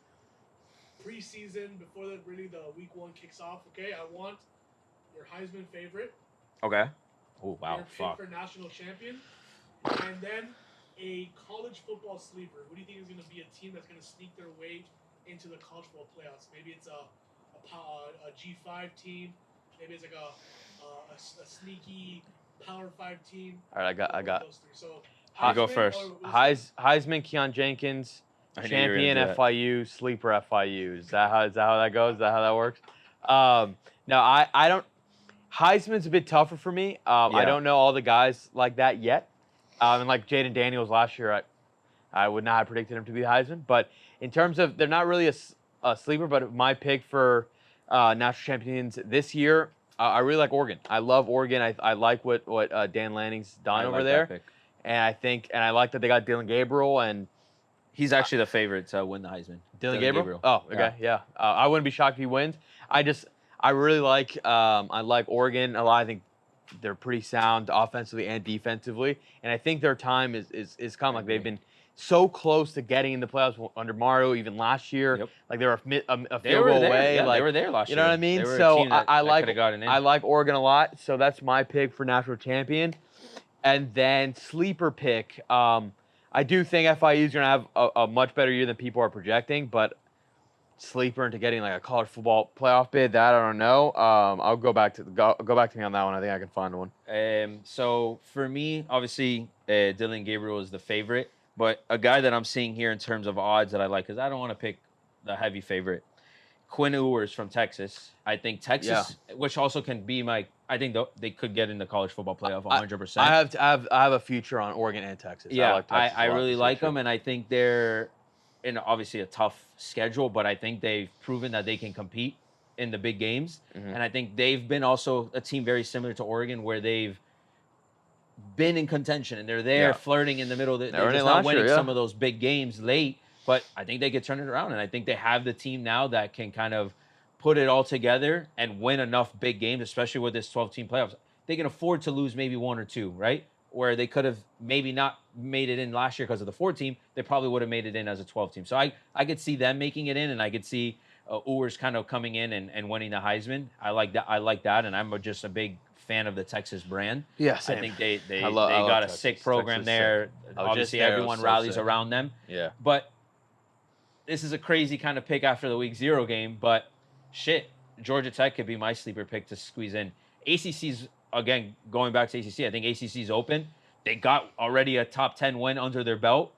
Preseason, before the week 1 kicks off, okay? I want your Heisman favorite. Okay. Oh, wow. Your pick for national champion. And then a college football sleeper. Who do you think is going to be a team that's going to sneak their way into the college football playoffs? Maybe it's a G5 team. Maybe it's like a sneaky Power 5 team. All right, I got. Those 3. So I'll go first. Heisman, Keon Jenkins, champion FIU, sleeper FIU. Is that how that goes? Is that how that works? No, I don't. Heisman's a bit tougher for me. I don't know all the guys like that yet. And like Jaden Daniels last year, I would not have predicted him to be the Heisman. But in terms of, they're not really a sleeper, but my pick for national champions this year, I really like Oregon. I love Oregon. I like what Dan Lanning's done over there. And I like that they got Dylan Gabriel, and he's actually the favorite to win the Heisman. Dylan Gabriel? Oh, okay, yeah. I wouldn't be shocked if he wins. I really like Oregon a lot. I think they're pretty sound offensively and defensively, and I think their time is come. Like, they've been so close to getting in the playoffs under Mario, even last year. Yep. Like, they were a field goal away. Yeah, like, they were there last year. You know what I mean? So I like Oregon a lot. So that's my pick for national champion. And then sleeper pick. I do think FIU is going to have a much better year than people are projecting, but sleeper into getting like a college football playoff bid, that I don't know. I'll go back to me on that one. I think I can find one. So for me, obviously, Dylan Gabriel is the favorite, but a guy that I'm seeing here in terms of odds that I like, because I don't want to pick the heavy favorite. Quinn Ewers from Texas. I think Texas, which also can be I think they could get in the college football playoff 100%. I have a future on Oregon and Texas. Yeah, I like Texas I really like them, and I think they're in obviously a tough schedule, but I think they've proven that they can compete in the big games. Mm-hmm. And I think they've been also a team very similar to Oregon, where they've been in contention and they're there flirting in the middle. They're just not winning some of those big games late, but I think they could turn it around. And I think they have the team now that can kind of put it all together and win enough big games, especially with this 12-team playoffs. They can afford to lose maybe 1 or 2, right? Where they could have maybe not made it in last year because of the 4-team, they probably would have made it in as a 12-team. So I could see them making it in, and I could see Ewers kind of coming in and winning the Heisman. I like that, and I'm just a big fan of the Texas brand. Yeah, I think they got a Texas. sick program there. Obviously, everyone rallies around them. Yeah. But this is a crazy kind of pick after the week 0 game, but shit, Georgia Tech could be my sleeper pick to squeeze in. ACC's, again, going back to ACC, I think ACC's open. they got already a top 10 win under their belt.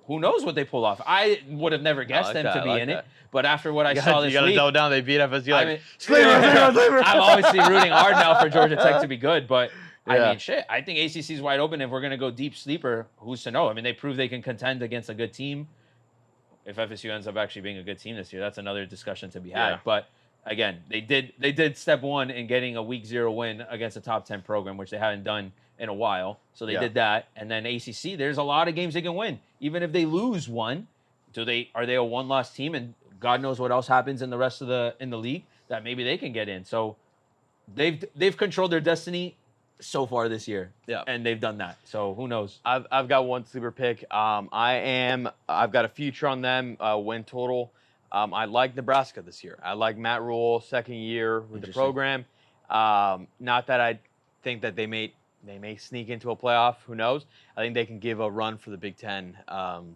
Who knows what they pull off? I would have never guessed them to be in it, but after what I saw this week, you gotta double down. They beat FSU. I mean, sleeper. I'm obviously rooting hard now for Georgia Tech to be good, but I mean, shit. I think ACC is wide open. If we're gonna go deep sleeper, who's to know? I mean, they prove they can contend against a good team. If FSU ends up actually being a good team this year, that's another discussion to be had. But again, they did step one in getting a week 0 win against a top 10 program, which they haven't done in a while. So they did that. And then ACC, there's a lot of games they can win. Even if they lose one, are they a 1-loss team? And God knows what else happens in the rest of the league that maybe they can get in. So they've controlled their destiny so far this year. Yeah. And they've done that. So who knows? I've got one sleeper pick. I've got a future on them, win total. I like Nebraska this year. I like Matt Rule, second year with the program. Not that I think that they may sneak into a playoff. Who knows? I think they can give a run for the Big Ten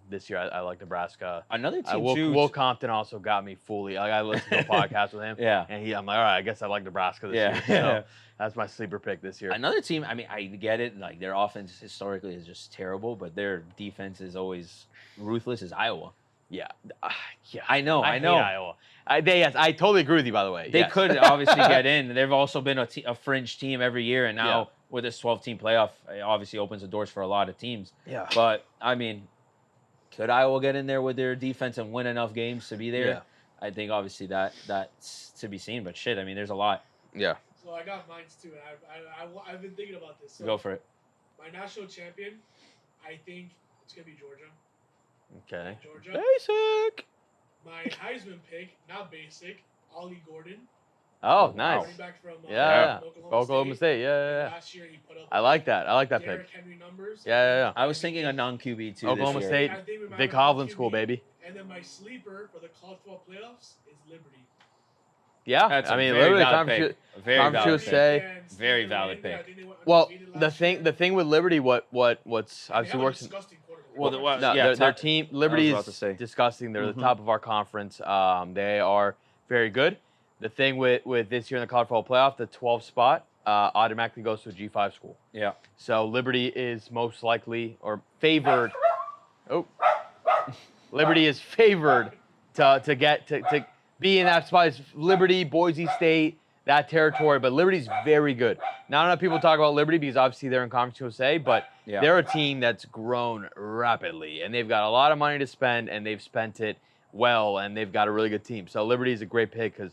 this year. I like Nebraska. Another team, Will Compton also got me fully. I listened to a podcast with him. Yeah. And I'm like, all right, I guess I like Nebraska this year. So that's my sleeper pick this year. Another team, I mean, I get it. Like, their offense historically is just terrible, but their defense is always ruthless, is Iowa. Yeah. I know. Hate Iowa. I totally agree with you, by the way. They could obviously get in. They've also been a fringe team every year, and now with this 12-team playoff, it obviously opens the doors for a lot of teams. Yeah. But, I mean, could Iowa get in there with their defense and win enough games to be there? Yeah. I think, obviously, that's to be seen. But, shit, I mean, there's a lot. Yeah. So I got mine, too, and I've been thinking about this. So Go for it. My national champion, I think it's going to be Georgia. Okay. Georgia. Basic. My Heisman pick, not basic, Ollie Gordon. Oh, nice. Running back from Oklahoma State. Yeah. Last year he put up. I like that. I like that Derrick pick. Henry numbers. Yeah. I was thinking a non-QB too. Oklahoma this State, year. Vic Hovland school, baby. And then my sleeper for the college football playoffs is Liberty. Yeah, That's I mean, very Liberty. Very valid pick. Well, the thing with Liberty, what's obviously works. Their team, Liberty is disgusting. They're the top of our conference. They are very good. The thing with this year in the college football playoff, the 12th spot automatically goes to a G5 school. Yeah. So Liberty is most likely or favored. Liberty is favored to be in that spot. It's Liberty, Boise State, that territory. But Liberty's very good. Not enough people talk about Liberty because obviously they're in Conference USA, but they're a team that's grown rapidly, and they've got a lot of money to spend, and they've spent it well, and they've got a really good team. So Liberty is a great pick because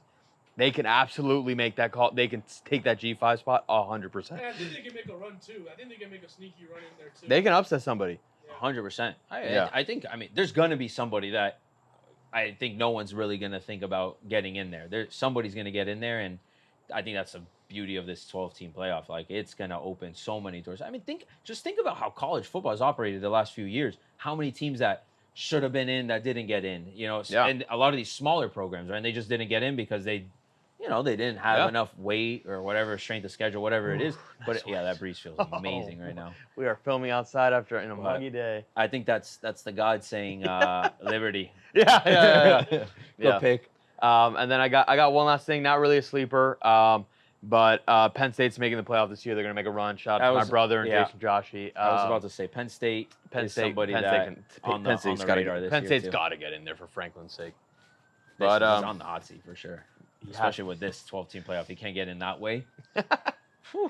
they can absolutely make that call. They can take that G5 spot 100%. And I think they can make a run, too. I think they can make a sneaky run in there, too. They can upset somebody. 100%. I think, there's going to be somebody that I think no one's really going to think about getting in there. Somebody's going to get in there, and I think that's the beauty of this 12-team playoff. Like, it's going to open so many doors. I mean, think about how college football has operated the last few years. How many teams that should have been in that didn't get in, and a lot of these smaller programs, right? And they just didn't get in because they didn't have enough weight or whatever, strength of schedule, whatever it is. But that breeze feels amazing right now. We are filming outside in a muggy day. I think that's the God saying Liberty. Yeah. Good pick. And then I got one last thing, not really a sleeper, but Penn State's making the playoff this year. They're gonna make a run. Shout out to my brother and Jason Joshi. I was about to say Penn State is somebody on the radar this year. Penn State's got to get in there for Franklin's sake. But he's on the hot seat for sure. Especially with this 12-team playoff. He can't get in that way. It's going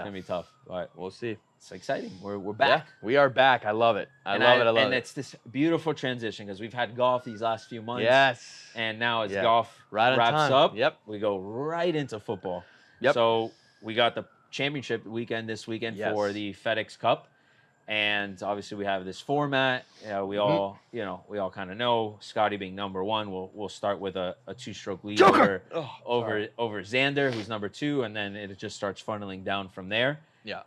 to be tough. But we'll see. It's exciting. We're back. Yeah, we are back. I love it. I love it. And it's this beautiful transition because we've had golf these last few months. Yes. And now as golf wraps up, we go right into football. Yep. So we got the championship weekend this weekend for the FedEx Cup. And obviously we have this format. We all kind of know Scotty being number one. We'll start with a two-stroke lead over Xander, who's number two, and then it just starts funneling down from there. Yeah.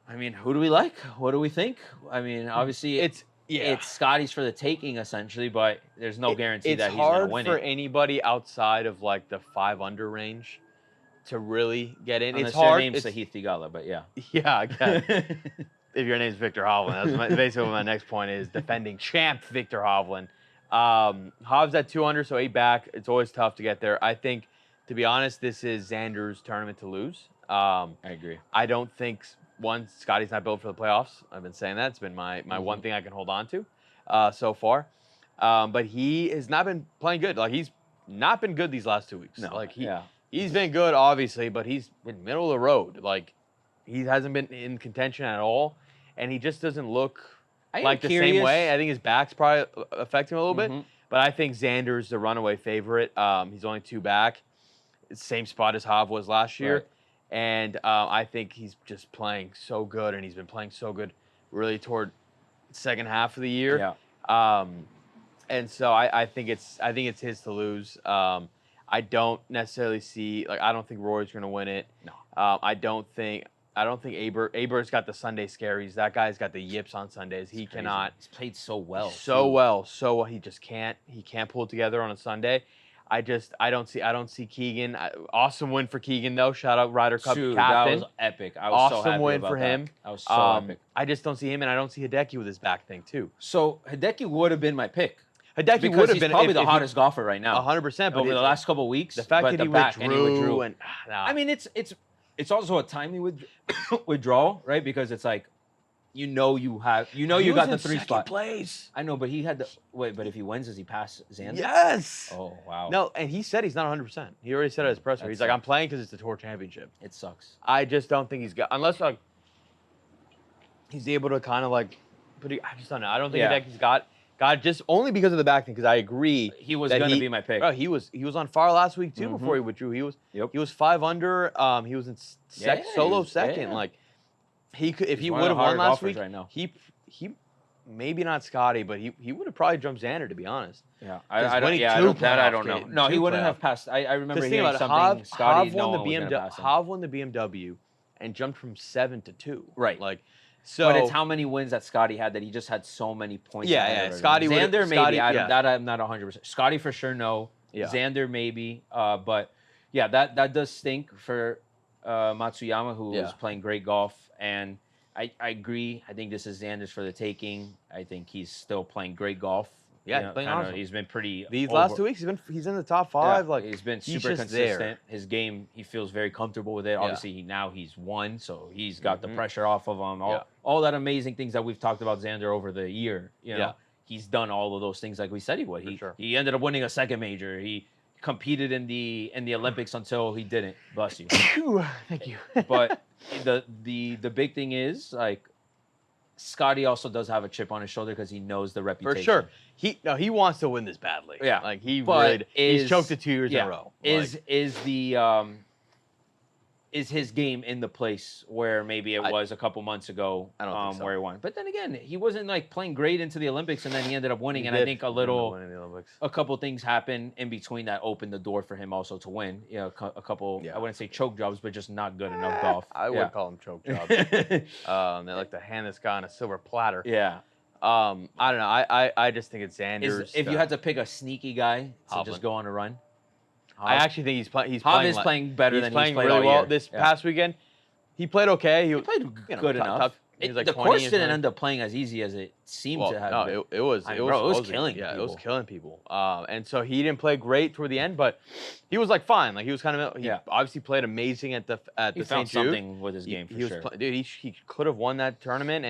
I mean, who do we like? What do we think? I mean, obviously it's Scotty's for the taking essentially, but there's no guarantee that he's going to win it. It's hard for anybody outside of like the 5-under range to really get in. Unless it's hard. Your name's Sahith Theegala, but yeah. Yeah, I guess. If your name's Victor Hovland, that's basically what my next point is. Defending champ Victor Hovland. Hov's at 2-under, so 8 back. It's always tough to get there. I think, to be honest, this is Xander's tournament to lose. I agree. I don't think one, Scotty's not built for the playoffs. I've been saying that. It's been my one thing I can hold on to so far. But he has not been playing good. Like, he's not been good these last 2 weeks. No, Like, he's been good, obviously, but he's been middle of the road. Like, he hasn't been in contention at all, and he just doesn't look like the same way. I think his back's probably affecting him a little bit, but I think Xander's the runaway favorite. He's only 2 back. Same spot as Hav was last year. Right. And I think he's just playing so good, and he's been playing so good really toward the second half of the year. Yeah. And so I think it's his to lose. I don't necessarily see, like, I don't think Rory's going to win it. No. I don't think Aber's got the Sunday scaries. That guy's got the yips on Sundays. He cannot. He's played so well. So well. He just can't. He can't pull it together on a Sunday. I don't see Keegan. Awesome win for Keegan, though. Shout out Ryder Cup captain. That was epic. I was awesome so happy win about for him. That was so epic. I just don't see him, and I don't see Hideki with his back thing too. So Hideki would have been my pick. Hideki would have been probably the hottest golfer right now. 100%. But over the last couple of weeks, the fact that he withdrew, and I mean, it's also a timely withdrawal, right? Because it's like, you got the 3 spot. Place. I know, but he had but if he wins, does he pass Xander? Yes. Oh wow. No, and he said he's not 100%. He already said at his presser. He's like, I'm playing because it's the Tour Championship. It sucks. I just don't think he's got, unless like he's able to kind of like, but I just don't know. I don't think Hideki's got just only because of the back thing. Because I agree, he was going to be my pick. Bro, he was on fire last week too before he withdrew. He was 5 under. He was in solo second. Yeah. Like, he could, if he would have won last week, right now. he maybe not Scotty, but he would have probably jumped Xander, to be honest. Yeah, I don't know. No, he wouldn't have passed. I remember hearing something. Scotty Hav won the BMW and jumped from 7 to 2. Right. Like, so. But it's how many wins that Scotty had that he just had so many points. Yeah. Scotty Xander maybe. That I'm not 100%. Scotty for sure no. Yeah. Xander maybe. But yeah, that does stink for Matsuyama, who was playing great golf. And I agree. I think this is Xander's for the taking. I think he's still playing great golf. Yeah, playing awesome. He's been pretty. These last 2 weeks, he's in the top 5. Yeah, like, he's been super consistent. There. His game, he feels very comfortable with it. Obviously, now he's won, so he's got the pressure off of him. All that amazing things that we've talked about Xander over the year. You know, he's done all of those things like we said he would. He ended up winning a second major. He competed in the Olympics until he didn't. Bless you. Thank you. But the big thing is, like, Scotty also does have a chip on his shoulder because he knows the reputation. For sure. He wants to win this badly. Yeah. Like, he's choked it 2 years in a row. Is his game in the place where maybe it was a couple months ago where he won? But then again, he wasn't like playing great into the Olympics, and then he ended up winning. I think a couple things happened in between that opened the door for him also to win. You know, a couple. I wouldn't say choke jobs, but just not good enough golf. I would call them choke jobs. They like to hand this guy on a silver platter. Yeah. I don't know. I just think it's Xander's. If you had to pick a sneaky guy to just go on a run. I actually think he's playing. Hav is playing better than he's played really all well year. This past weekend. He played okay. He played good enough. The course didn't end up playing as easy as it seemed to have. No, it was killing. Yeah, it was killing people. And so he didn't play great toward the end, but he was like fine. Like, he was kind of. He obviously played amazing at the He found something with his game for sure. Dude, he could have won that tournament,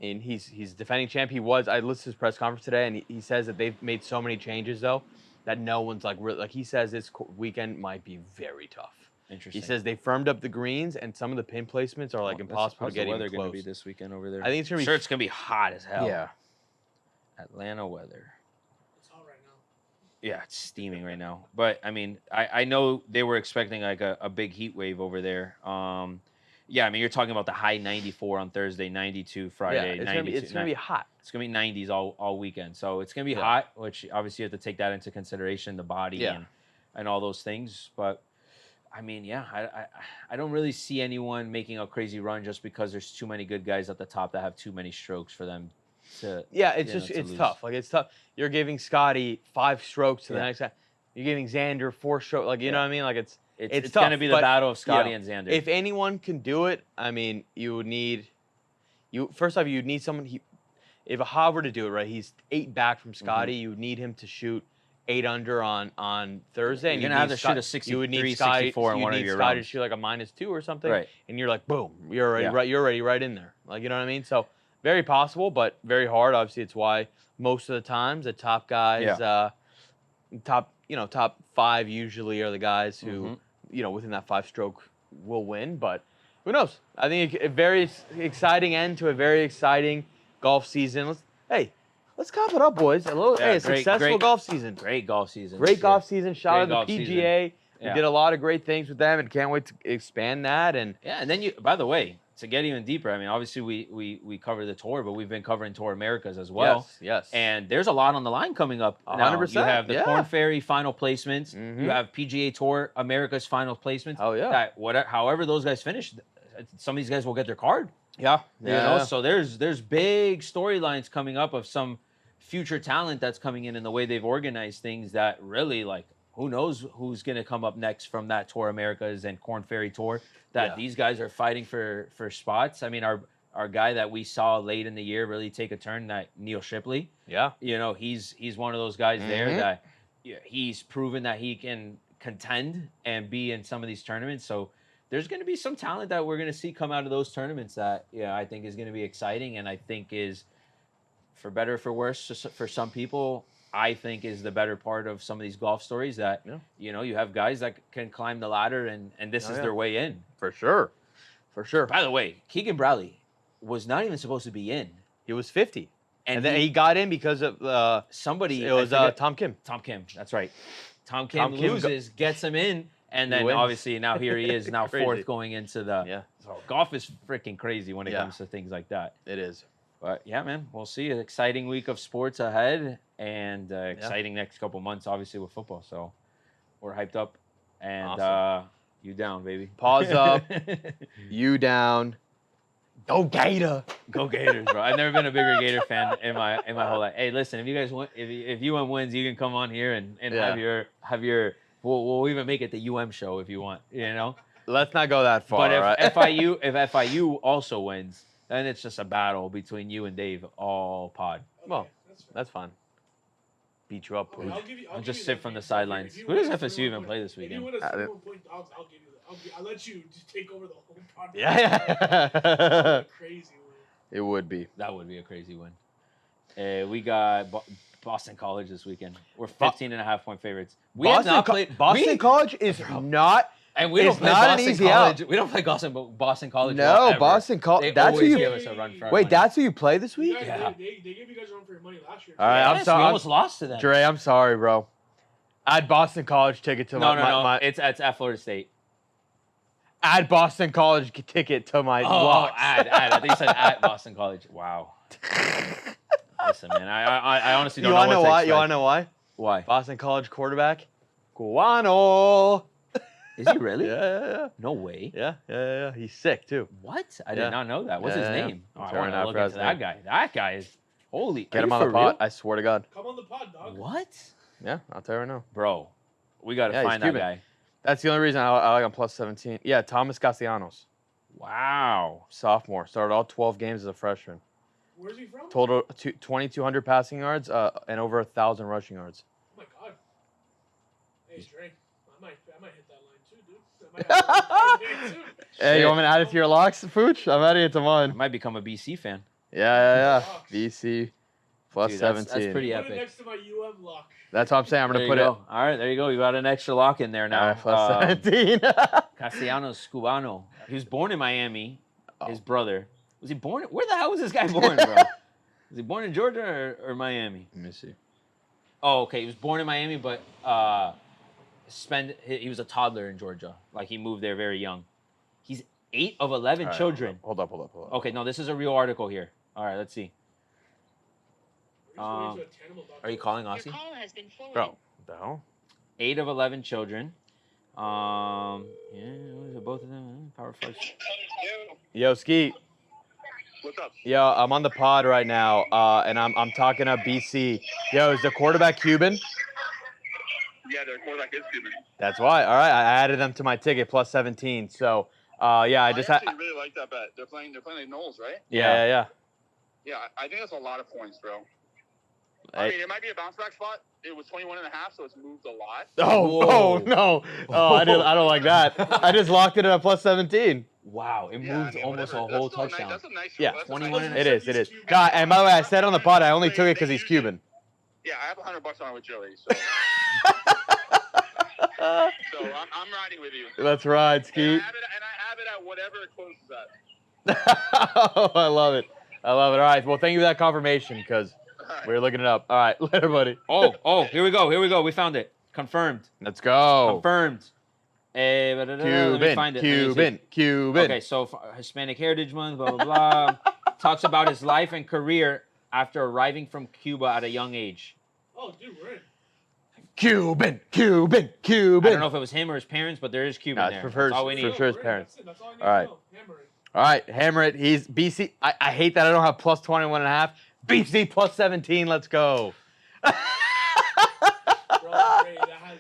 and he's defending champ. I listened to his press conference today, and he says that they've made so many changes though, that no one's like really, like, he says this weekend might be very tough. Interesting. He says they firmed up the greens, and some of the pin placements are like impossible to get even close. How's the weather going to be this weekend over there? I think it's going to be. Sure, it's going to be hot as hell. Yeah. Atlanta weather. It's hot right now. Yeah, it's steaming right now. But I mean, I know they were expecting like a big heat wave over there. Yeah, I mean, you're talking about the high 94 on Thursday, 92 Friday, 92. It's going to be hot. It's going to be 90s all weekend. So it's going to be hot, which obviously you have to take that into consideration, the body and all those things. But, I mean, I don't really see anyone making a crazy run just because there's too many good guys at the top that have too many strokes for them to it's tough. Like, it's tough. You're giving Scotty 5 strokes to the next guy. You're giving Xander 4 strokes. Like, you know what I mean? Like, it's going to be the battle of Scotty and Xander. If anyone can do it, I mean, you would need first off, you'd need someone. If a Hav were to do it, right, he's 8 back from Scotty. You would need him to shoot 8 under on Thursday, and you're gonna have to shoot a 63, 64 in one of your Sky rounds. to shoot like a -2 or something, Right. and you're like, boom, you're already right in there. Like, you know what I mean? So very possible, but very hard. Obviously, it's why most of the times the top guys, top 5 usually are the guys who, within that 5-stroke will win. But who knows? I think a very exciting end to a very exciting golf season. Let's cop it up, boys. A successful golf season. Great golf season. Great golf season. Shout out to the PGA. We did a lot of great things with them, and can't wait to expand that. And then by the way, to get even deeper, I mean, obviously we cover the tour, but we've been covering Tour Americas as well. Yes. And there's a lot on the line coming up. 100%. You have the Korn Ferry final placements. You have PGA Tour America's final placements. Oh yeah. However those guys finish, some of these guys will get their card. Yeah. So there's big storylines coming up of some future talent that's coming in the way they've organized things that really, like, who knows who's going to come up next from that Tour Americas and Korn Ferry Tour that these guys are fighting for spots. I mean, our guy that we saw late in the year really take a turn, that Neil Shipley. Yeah. He's one of those guys there that he's proven that he can contend and be in some of these tournaments. So there's going to be some talent that we're going to see come out of those tournaments that, I think is going to be exciting, and I think is, for better or for worse, for some people, I think is the better part of some of these golf stories that, you have guys that can climb the ladder and this is their way in. For sure. By the way, Keegan Bradley was not even supposed to be in. He was 50. And then he got in because of somebody. It was Tom Kim. Tom Kim, that's right. Tom Kim loses, gets him in, and then obviously now here he is, now fourth going into the. Yeah. So golf is freaking crazy when it comes to things like that. It is. But yeah, man, we'll see. An exciting week of sports ahead, and exciting next couple months, obviously, with football. So we're hyped up, and awesome. You down, baby. Pause up. You down. Go Gator. Go Gators, bro. I've never been a bigger Gator fan in my whole life. Hey, listen, if you guys want, if UM wins, you can come on here and have your. We'll even make it the UM show if you want. Let's not go that far. But if FIU also wins, then it's just a battle between you and Dave all pod. Okay, well, that's fine. Beat you up. I'll just sit from the sidelines. Who does FSU even play this weekend? If you win a 4-point dogs, I'll give you that. I'll let you just take over the whole podcast. Yeah. Crazy win. It would be. That would be a crazy win. We got Boston College this weekend. We're 15.5-point favorites. Boston College is not. And we don't play Boston College. We don't play Boston College. No, Boston College. That's who you give us a run for. Wait, that's who you play this week? Yeah. They gave you guys a run for your money last year. All right, I'm sorry. We almost lost to them. Dre, I'm sorry, bro. Add Boston College ticket to my. It's at Florida State. Add Boston College ticket to my. Add. I think you said at Boston College. Wow. Listen, man. I honestly don't know what to expect. You want to know why? Why? Boston College quarterback, Guano. Is he really? Yeah. No way. Yeah. He's sick too. What? I did not know that. What's his name? Yeah. I want to look into that guy. That guy is holy. Get him on the pod. I swear to God. Come on the pod, dog. What? Yeah, I'll tell you right now. Bro, we got to find that guy. That's the only reason I like him plus 17. Yeah, Thomas Castellanos. Wow. Sophomore. Started all 12 games as a freshman. Where's he from? Total 2,200 passing yards and over 1,000 rushing yards. Oh my God. Hey, Dre. I might hit that line too, dude. I might have that line too. Hey, you want me to add it to your locks, Fooch? I'm adding it to mine. I might become a BC fan. Yeah. BC plus 17. That's pretty Put epic. it next to my UM lock. That's what I'm saying. I'm going to put it. All right, there you go. You got an extra lock in there now. Plus 17. Castellanos Cubano. He was born in Miami. His brother. Was he born? Where the hell was this guy born, bro? Was he born in Georgia or Miami? Let me see. Oh, okay. He was born in Miami, but he was a toddler in Georgia. Like, he moved there very young. He's 8 of 11 children. Hold up. Okay, no, this is a real article here. All right, let's see. Are you calling Aussie? Your call has been forwarded. Bro, what the hell? 8 of 11 children. What is it, both of them? Power flex. Yo, Skeet. What's up? Yo, I'm on the pod right now, and I'm talking to BC. Yo, is the quarterback Cuban? Yeah, their quarterback is Cuban. That's why. All right, I added them to my ticket plus 17. So, I actually really like that bet. They're playing the Knowles, right? Yeah. Yeah, I think that's a lot of points, bro. I mean, it might be a bounce back spot. It was 21.5, so it's moved a lot. Oh no! Oh, I don't like that. I just locked it at a plus 17. Wow, it moved almost a whole touchdown. That's a nice. Yeah, 21 and it is. God, and by the way, I said on the pod I only took it because he's Cuban. Yeah, I have $100 on it with Joey, so. So I'm riding with you. That's right, Skeet. And I have it at whatever it closes at. Oh, I love it. All right. Well, thank you for that confirmation because we're looking it up. All right, later, buddy. Oh, here we go. We found it. Confirmed. Let's go. Confirmed. Let me find it. Cuban. Okay, so Hispanic Heritage Month, blah, blah, blah. Talks about his life and career after arriving from Cuba at a young age. Oh, dude, we're in. Cuban. I don't know if it was him or his parents, but there is Cuban there. That's all we need. For sure his parents. That's all I need All right. to know. Hammer it. All right, hammer it. He's BC. I hate that I don't have plus 21.5. BC plus 17. Let's go. Bro, great. That has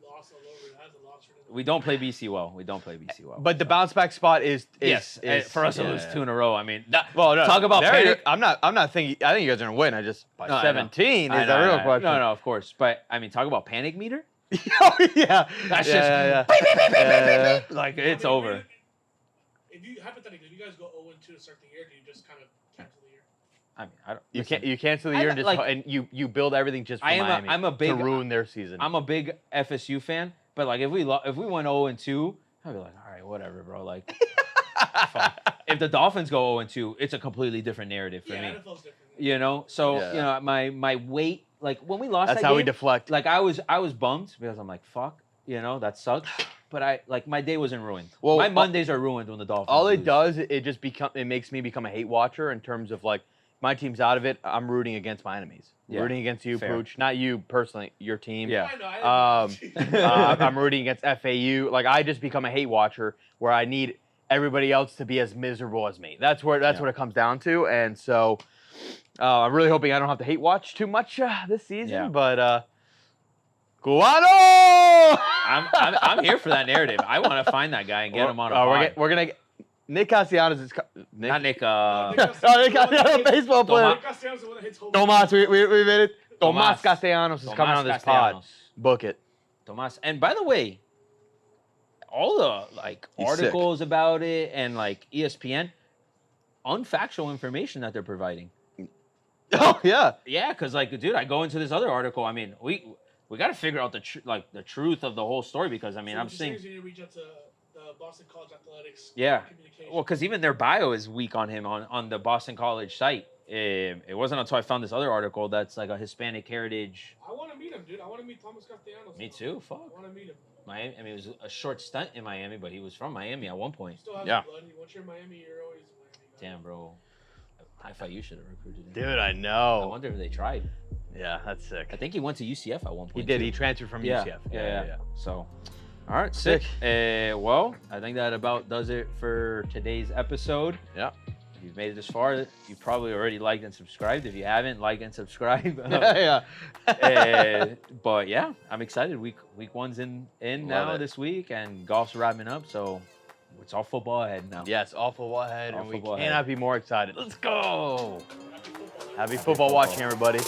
loss all over. That has a loss for them. We don't play BC well. But the bounce back spot is for us to lose 2 in a row. I mean, well, no, talk about panic. I'm not thinking. I think you guys are gonna win. I just by No, 17 I is know, the real I know. question. No, of course. But I mean, talk about panic meter. Oh yeah, That's yeah. Like it's over. If you hypothetically, if you guys go 0-2 to start the year, do you just kind of cancel the year? I mean, I don't. You cancel the year and just and you build everything just for Miami to ruin their season. I'm a big FSU fan, but like if we went 0-2, I'd be like, all right, whatever, bro. Like, if the Dolphins go 0-2, it's a completely different narrative for me. NFL's different. You know, so my weight, like when we lost, that's that how game, we deflect. Like I was bummed because I'm like, fuck, that sucks. But my day wasn't ruined. Well, my Mondays are ruined when the Dolphins all lose. it does, it makes me become a hate watcher in terms of like my team's out of it. I'm rooting against my enemies. Yeah, rooting against you, fair. Pooch. Not you personally, your team. Yeah. I know. I'm rooting against FAU. Like I just become a hate watcher where I need everybody else to be as miserable as me. That's what it comes down to. And so I'm really hoping I don't have to hate watch too much this season. Yeah. But Guano! I'm here for that narrative. I want to find that guy and get him on a pod. We're gonna get Nick Castellanos is Not Nick. Nick Castellanos, baseball player. Nick Castellanos is the one that hits home. Tomas, we made it. Tomas. Tomas Castellanos is coming on this pod. Book it. Tomas. And by the way, all the He's articles about it and like ESPN, unfactual information that they're providing. Oh yeah. Yeah, because like, dude, I go into this other article. I mean, we got to figure out the truth of the whole story because I mean, I'm seeing. You need to reach out to the Boston College Athletics. Yeah. Communication. Well, because even their bio is weak on him on the Boston College site. It wasn't until I found this other article that's like a Hispanic heritage. I want to meet him, dude. I want to meet Thomas Castellanos. Me too. Fuck. I want to meet him. Miami. I mean, it was a short stunt in Miami, but he was from Miami at one point. Still has Yeah. blood. Once you're in Miami, you're always Miami. Damn, bro. FIU should have recruited him. Dude, I I know. wonder if they tried. Yeah, that's sick. I think he went to UCF at one point. He did. too. He transferred from Yeah. UCF. Yeah. So, all right, sick. Well, I think that about does it for today's episode. Yeah. If you've made it this far, you probably already liked and subscribed. If you haven't, like and subscribe. Yeah. But yeah, I'm excited. Week one's in now this week, and golf's wrapping up. So it's all football ahead now. Yes, all football ahead, All and we football cannot ahead. be more excited. Let's go. Happy football. Happy football watching, everybody.